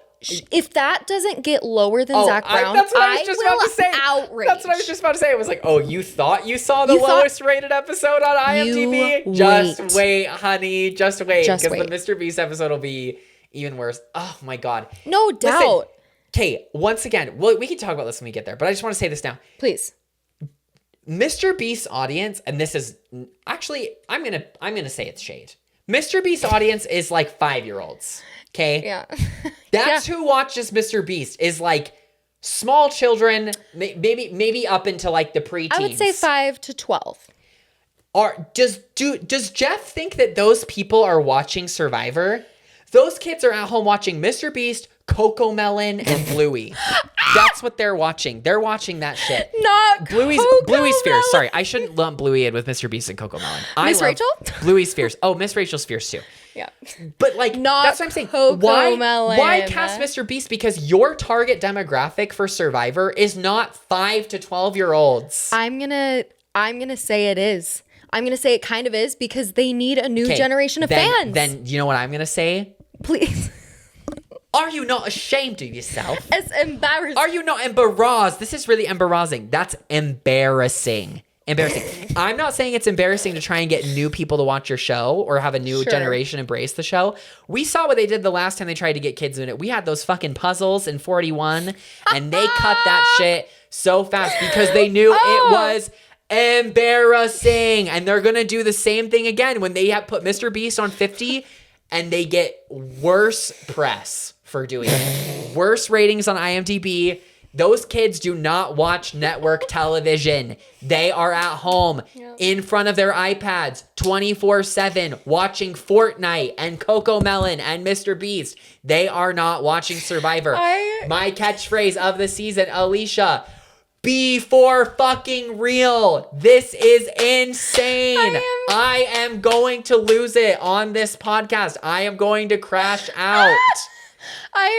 if that doesn't get lower than Zach Brown, that's what I was just will about to say. outrage. That's what I was just about to say. It was like, oh, you thought you saw the You thought- lowest rated episode on IMDb? You Just wait. wait, honey. Just wait. Just Because wait. the Mr. Beast episode will be even worse. Oh my God. No doubt. Okay, once again, we can talk about this when we get there, but I just want to say this now. Please. Mr. Beast's audience, and this is actually, I'm gonna say it's shade. Mr. Beast's audience is like 5-year-olds. Okay? Yeah. That's who watches Mr. Beast, is like small children, maybe up into like the preteens. I would say 5 to 12. Does Jeff think that those people are watching Survivor? Those kids are at home watching Mr. Beast, Coco Melon, and Bluey. That's what they're watching. They're watching that shit. Not Bluey's Coco fierce. Melon. Sorry, I shouldn't lump Bluey in with Mr. Beast and Coco Melon. Miss love Rachel? Bluey's fierce. Oh, Miss Rachel's fierce too. Yeah. But like, Not that's what I'm saying. Coco Why Melon. cast Mr. Beast? Because your target demographic for Survivor is not 5 to 12-year-olds. I'm gonna say it is. I'm gonna say it kind of is because they need a new Okay, generation of fans. Then you know what I'm gonna say? Please. Are you not ashamed of yourself? It's embarrassing. Are you not embarrassed? This is really embarrassing. That's embarrassing. Embarrassing. I'm not saying it's embarrassing to try and get new people to watch your show or have a new Sure. generation embrace the show. We saw what they did the last time they tried to get kids in it. We had those fucking puzzles in 41 and they cut that shit so fast because they knew it was embarrassing. And they're going to do the same thing again when they have put Mr. Beast on 50 and they get worse press for doing it. Worse ratings on IMDb. Those kids do not watch network television. They are at home in front of their iPads 24/7 watching Fortnite and Coco Melon and Mr. Beast. They are not watching Survivor. My catchphrase of the season, Alicia, Be for fucking real. This is insane. I am going to lose it on this podcast. I am going to crash out.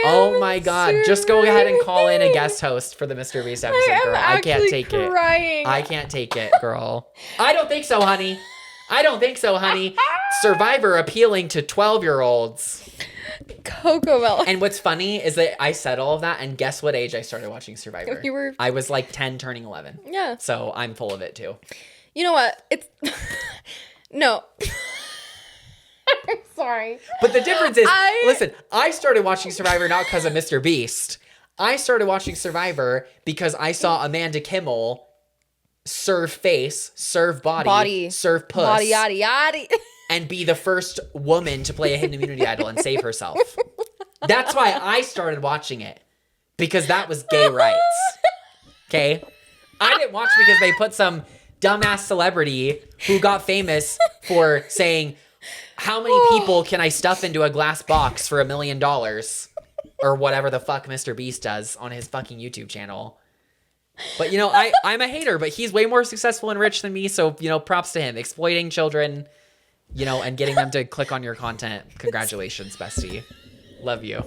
Oh my god. Just go ahead and call in a guest host for the Mr. Beast episode, girl. I can't take crying. it. I can't take it, girl. I don't think so, honey. Survivor appealing to 12-year-olds. Coco Melon. And what's funny is that I said all of that, and guess what age I started watching Survivor? I was like 10 turning 11. Yeah. So I'm full of it too. You know what? It's no. I'm sorry. But the difference is, listen, I started watching Survivor not because of Mr. Beast. I started watching Survivor because I saw Amanda Kimmel serve face, serve body, serve puss, body, yaddy, yaddy, and be the first woman to play a hidden immunity idol and save herself. That's why I started watching it, because that was gay rights. Okay? I didn't watch because they put some dumbass celebrity who got famous for saying, how many people can I stuff into a glass box for $1 million? Or whatever the fuck Mr. Beast does on his fucking YouTube channel. But, you know, I'm a hater, but he's way more successful and rich than me, so, you know, props to him. Exploiting children, you know, and getting them to click on your content. Congratulations, bestie. Love you.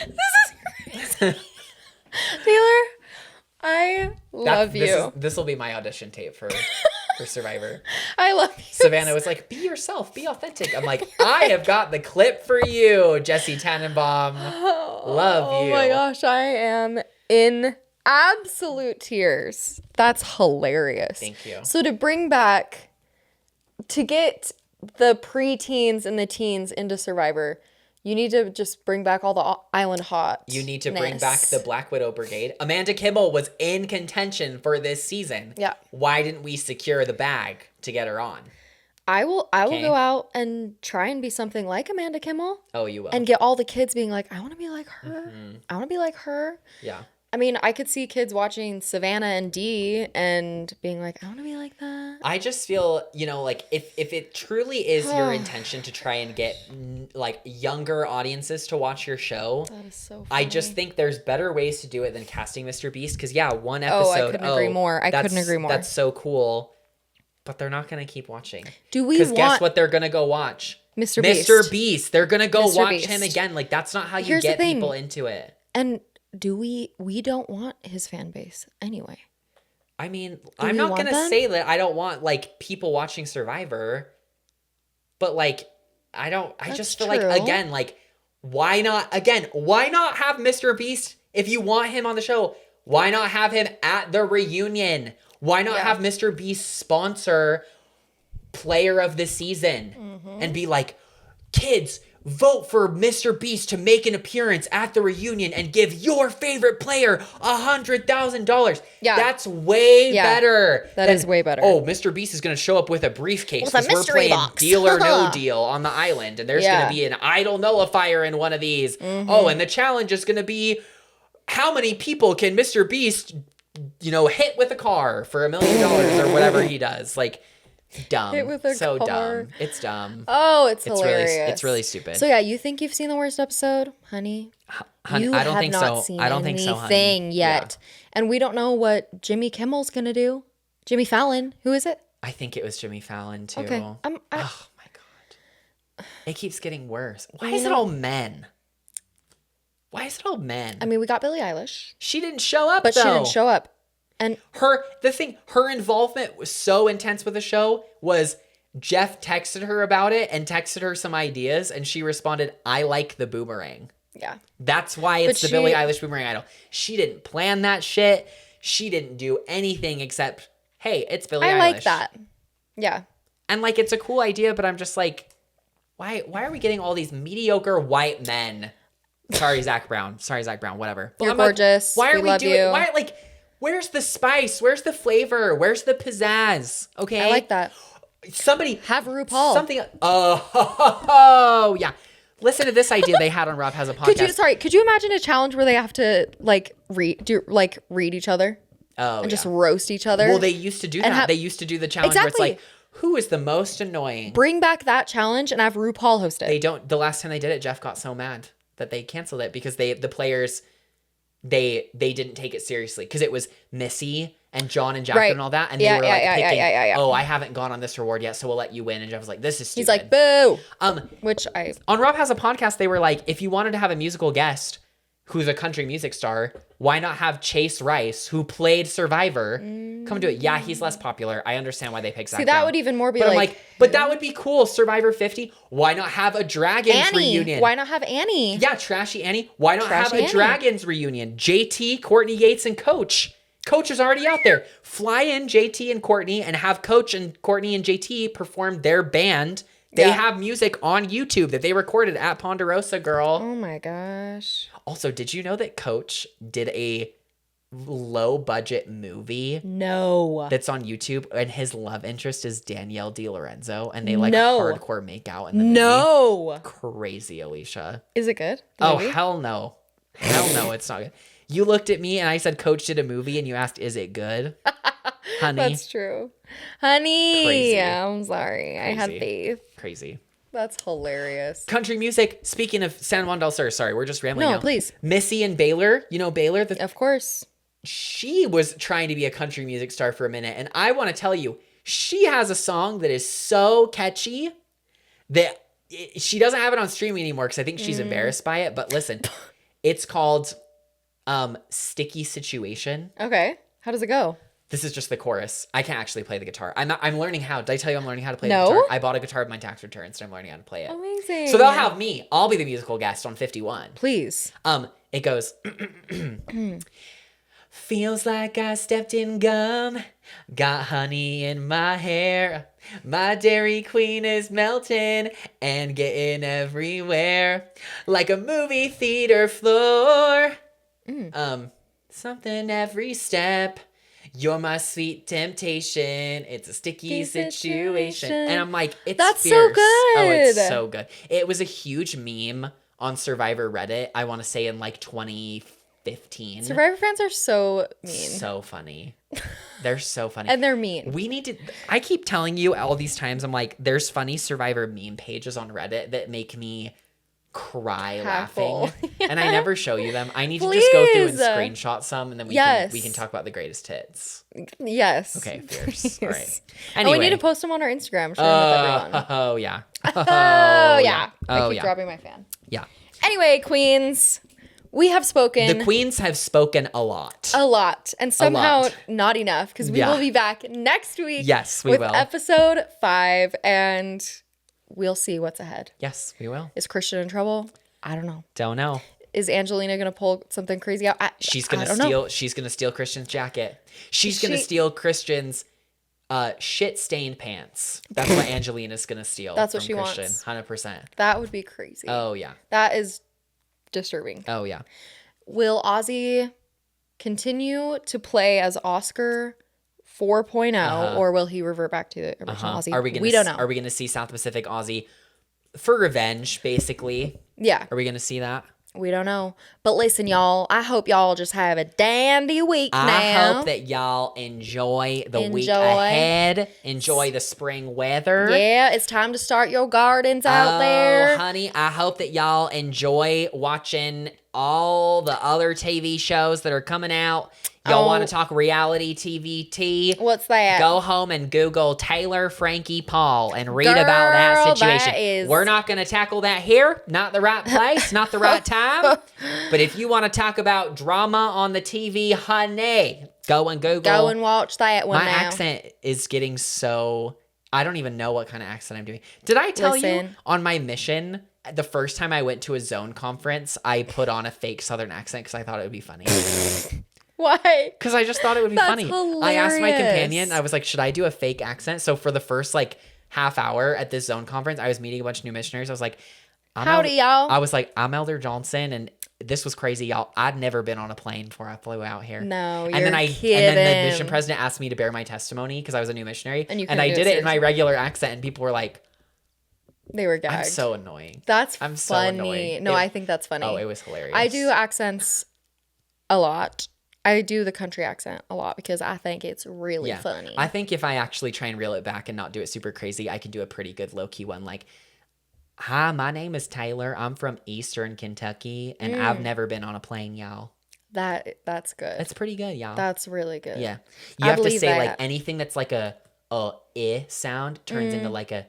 This is crazy. Taylor, I love you. This will be my audition tape for Survivor. I love you. Savannah was like, be yourself, be authentic. I'm like, I have got the clip for you, Jesse Tannenbaum. Love you. Oh my gosh, I am in absolute tears. That's hilarious. Thank you. So to get the preteens and the teens into Survivor, you need to just bring back all the island hot. You need to bring back the Black Widow Brigade. Amanda Kimmel was in contention for this season. Yeah. Why didn't we secure the bag to get her on? I will go out and try and be something like Amanda Kimmel. Oh, you will. And get all the kids being like, I want to be like her. Mm-hmm. I want to be like her. Yeah. I mean, I could see kids watching Savannah and Dee and being like, I want to be like that. I just feel, you know, like if it truly is your intention to try and get like younger audiences to watch your show, That is so funny. I just think there's better ways to do it than casting Mr. Beast. Because yeah, one episode. I couldn't agree more. I couldn't agree more. That's so cool, but they're not gonna keep watching. Do we Because want guess what? They're gonna go watch Mr. Beast? Mr. Beast. They're gonna go Mr. watch Beast. him again. Like that's not how you Here's the get thing. people into it. And do we don't want his fan base anyway. I mean, Do I'm we not want gonna them? say that I don't want like people watching Survivor, but like I just feel like true. again, like why not have Mr. Beast if you want him on the show? Why not have him at the reunion? Why not have Mr. Beast sponsor player of the season and be like, kids, vote for Mr. Beast to make an appearance at the reunion and give your favorite player $100,000. Yeah. That's way better. That is way better. Oh, Mr. Beast is going to show up with a briefcase With a because we're mystery playing box. Deal or No Deal on the island, and there's going Yeah. to be an idol nullifier in one of these. Oh, and the challenge is going to be how many people can Mr. Beast, you know, hit with a car for $1 million or whatever he does. Like, dumb. Hit with a so car. dumb. It's dumb. Oh, it's hilarious. It's really stupid. So yeah, you think you've seen the worst episode, honey? Honey, You I don't have think not so. seen I don't think so, honey. anything yet. And we don't know what Jimmy Kimmel's gonna do. Jimmy Fallon. Who is it? I think it was Jimmy Fallon too. Okay. Oh my god. It keeps getting worse. Why is it all men? Why is it all men? I mean, we got Billie Eilish, she didn't show up but though. she didn't show up. And Her involvement was so intense with the show was Jeff texted her about it and texted her some ideas, and she responded, I like the boomerang. yeah, That's why it's But the Billie she- Eilish boomerang idol. She didn't plan that shit. She didn't do anything except, hey, it's Billie Eilish. I like that. Yeah. And like it's a cool idea, but I'm just like, why are we getting all these mediocre white men? Sorry, Zach Brown, whatever. But You're I'm like, gorgeous. why are We we love doing you. why like where's the spice? Where's the flavor? Where's the pizzazz? Okay. I like that. Somebody Have RuPaul. Something oh yeah. Listen to this idea they had on Rob Has a Podcast. Could you imagine a challenge where they have to like read each other Oh, and yeah. just roast each other? Well, they used to do And that. They used to do the challenge where it's Exactly. like, who is the most annoying? Bring back that challenge and have RuPaul host it. They don't. The last time they did it, Jeff got so mad that they canceled it because the players they didn't take it seriously because it was Missy and John and Jacqueline Right. and all that, and Yeah, they were yeah, like yeah, picking, yeah. oh, I haven't gone on this reward yet, so we'll let you win. And Jeff was like, this is stupid. He's like, boo. um, Which I on Rob Has a Podcast, they were like, if you wanted to have a musical guest who's a country music star, why not have Chase Rice, who played Survivor, come do it? Yeah, he's less popular. I understand why they picked Zach see that Brown. would even more be But I'm like, like, but that would be cool. Survivor 50. Why not have a Dragons Annie. reunion? Why not have Annie? Yeah, Trashy Annie. Why not have Trashy a Annie. Dragons reunion? JT, Courtney Yates, and Coach. Coach is already out there. Fly in JT and Courtney and have Coach and Courtney and JT perform their band. They Yeah. have music on YouTube that they recorded at Ponderosa, girl. Oh my gosh. Also, did you know that Coach did a low budget movie No. that's on YouTube and his love interest is Danielle DiLorenzo and they like No. hardcore make out in the movie? No. Crazy, Alicia. Is it good? The Oh, movie? hell no. Hell no, it's not good. You looked at me and I said, Coach did a movie, and you asked, is it good? Honey. That's true. Honey. Crazy. I'm sorry. I had Crazy. faith. Crazy. That's hilarious. Country music, speaking of San Juan del Sur, sorry, we're just rambling No, now. please. Missy and Baylor, you know Baylor? Of course. She was trying to be a country music star for a minute, and I want to tell you, she has a song that is so catchy that she doesn't have it on streaming anymore because I think she's embarrassed by it, but listen, it's called Sticky Situation. Okay. How does it go? This is just the chorus. I can't actually play the guitar. I'm learning how. Did I tell you I'm learning how to play No? the guitar? I bought a guitar with my tax returns, and I'm learning how to play it. Amazing. So they'll have me. I'll be the musical guest on 51. Please. It goes. Feels like I stepped in gum. Got honey in my hair. My Dairy Queen is melting and getting everywhere. Like a movie theater floor. Something every step. You're my sweet temptation. It's a sticky situation. And I'm like, it's That's so fierce. Oh, it's good. so good. It was a huge meme on Survivor Reddit, I want to say in like 2015. Survivor fans are so mean. So funny. They're so funny. And they're mean. We need to, I keep telling you all these times, I'm like, there's funny Survivor meme pages on Reddit that make me cry Cackle. laughing. And I never show you them. I need to just go through and Please. screenshot some and then we Yes. can talk about the greatest hits. Yes. Okay, fierce. All right. Yes. Anyway. Oh, we need to post them on our Instagram. Share them with everyone. Oh, yeah. Oh, yeah. I Oh, keep yeah. dropping my fan. Yeah. Anyway, queens, we have spoken The queens have spoken a lot. a lot and somehow lot. not enough because we Yeah. will be back next week. Yes, we with will. episode 5 and we'll see what's ahead. Yes, we will. Is Christian in trouble? I don't know. Don't know. Is Angelina gonna pull something crazy out? She's I gonna don't know. steal. She's gonna steal Christian's jacket. She's gonna She- steal Christian's shit stained pants. That's what Angelina's gonna steal. That's what from she Christian. wants. 100%. That would be crazy. Oh yeah. That is disturbing. Oh yeah. Will Ozzy continue to play as Oscar 4.0 or will he revert back to the original Ozzy? Are we gonna? We don't know. Are we gonna see South Pacific Ozzy for revenge? Basically, Yeah, are we gonna see that? we don't know. But listen, y'all, I hope y'all just have a dandy week I now. hope that y'all enjoy the week Enjoy. ahead. Enjoy the spring weather. Yeah, it's time to start your gardens out there. Honey, I hope that y'all enjoy watching all the other TV shows that are coming out. Y'all Oh. want to talk reality TV? What's that? Go home and Google Taylor Frankie Paul and read about that Girl, situation. that is- We're not going to tackle that here. Not the right place, not the right time. But if you want to talk about drama on the TV, honey, go and Google. Go and watch that one My now. accent is getting so... I don't even know what kind of accent I'm doing. Did I tell you Listen. on my mission, the first time I went to a Zone conference, I put on a fake Southern accent because I thought it would be funny. Why? Because I just thought it would be That's funny. I asked my hilarious. companion, I was like, should I do a fake accent? So for the first like half hour at this Zone conference, I was meeting a bunch of new missionaries. I was like, Howdy, y'all. I was like, I'm Elder Johnson, and this was crazy, y'all. I'd never been on a plane before I flew out here. No, and then you're and then the kidding. mission president asked me to bear my testimony because I was a new missionary, And you and I couldn't do did it it in my regular accent, and people were like, They were gagged. I'm so annoying. That's I'm so funny. annoying. No, It- I think that's funny. Oh, it was hilarious. I do accents a lot. I do the country accent a lot because I think it's really funny. I think if I actually try and reel it back and not do it super crazy, I can do a pretty good low-key one. Like, hi, my name is Taylor. I'm from Eastern Kentucky, and I've never been on a plane, y'all. That's good. That's pretty good, y'all. That's really good. Yeah. You I have to believe say like that. anything that's like a I sound turns into like a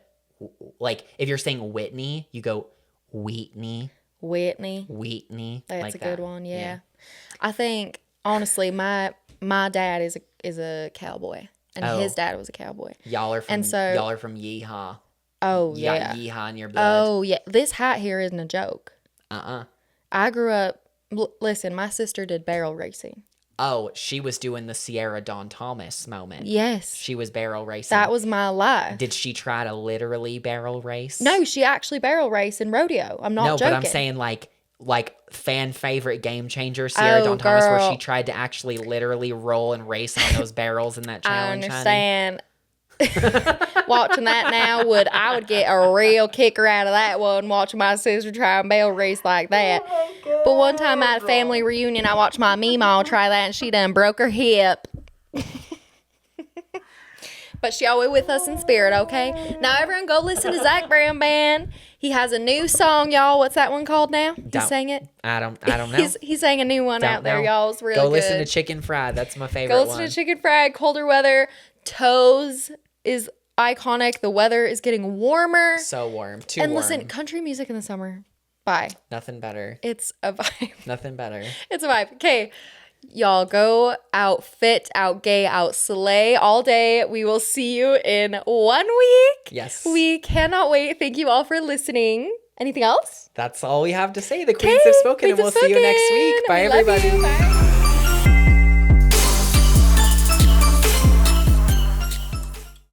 like if you're saying Whitney, you go Wheatney, Whitney. Wheatney. That's like a good that. one. Yeah. I think honestly, my dad is a cowboy, and Oh. his dad was a cowboy. Y'all are from And so- y'all are from Yeehaw. Oh You got yeah. Yeehaw in your blood. Oh yeah. This hat here isn't a joke. Uh-uh. I grew up. Listen, my sister did barrel racing. Oh, she was doing the Sierra Dawn Thomas moment. Yes, She was barrel racing. that was my life. Did she try to literally barrel race? No, she actually barrel raced in rodeo. I'm not No, joking. but I'm saying like fan favorite game changer Sierra Oh, Dawn Thomas, where she girl. tried to actually literally roll and race on those barrels in that I challenge. honey. understand. Watching that now I would get a real kicker out of that one, watching my sister try and barrel race like that. But one time at a family reunion, I watched my Meemaw try that, and she done broke her hip. But she always with us in spirit, okay? Now everyone go listen to Zach Brown Band. He has a new song, y'all. What's that one called now? He Don't- sang it. I don't know. He sang a new one Don't out there, know. y'all. It's really Go good. listen to Chicken Fried. That's my favorite Go listen one. to Chicken Fried, colder weather. Toes is iconic. The weather is getting warmer. So warm. Too And warm. listen, country music in the summer. Bye. Nothing better. It's a vibe. Nothing better. It's a vibe. Okay. Y'all go out fit, out gay, out slay all day. We will see you in 1 week. Yes. We cannot wait. Thank you all for listening. Anything else? That's all we have to say. The queens have spoken, and we'll Queens have see you next spoken. week. Bye, We love everybody. you. Bye.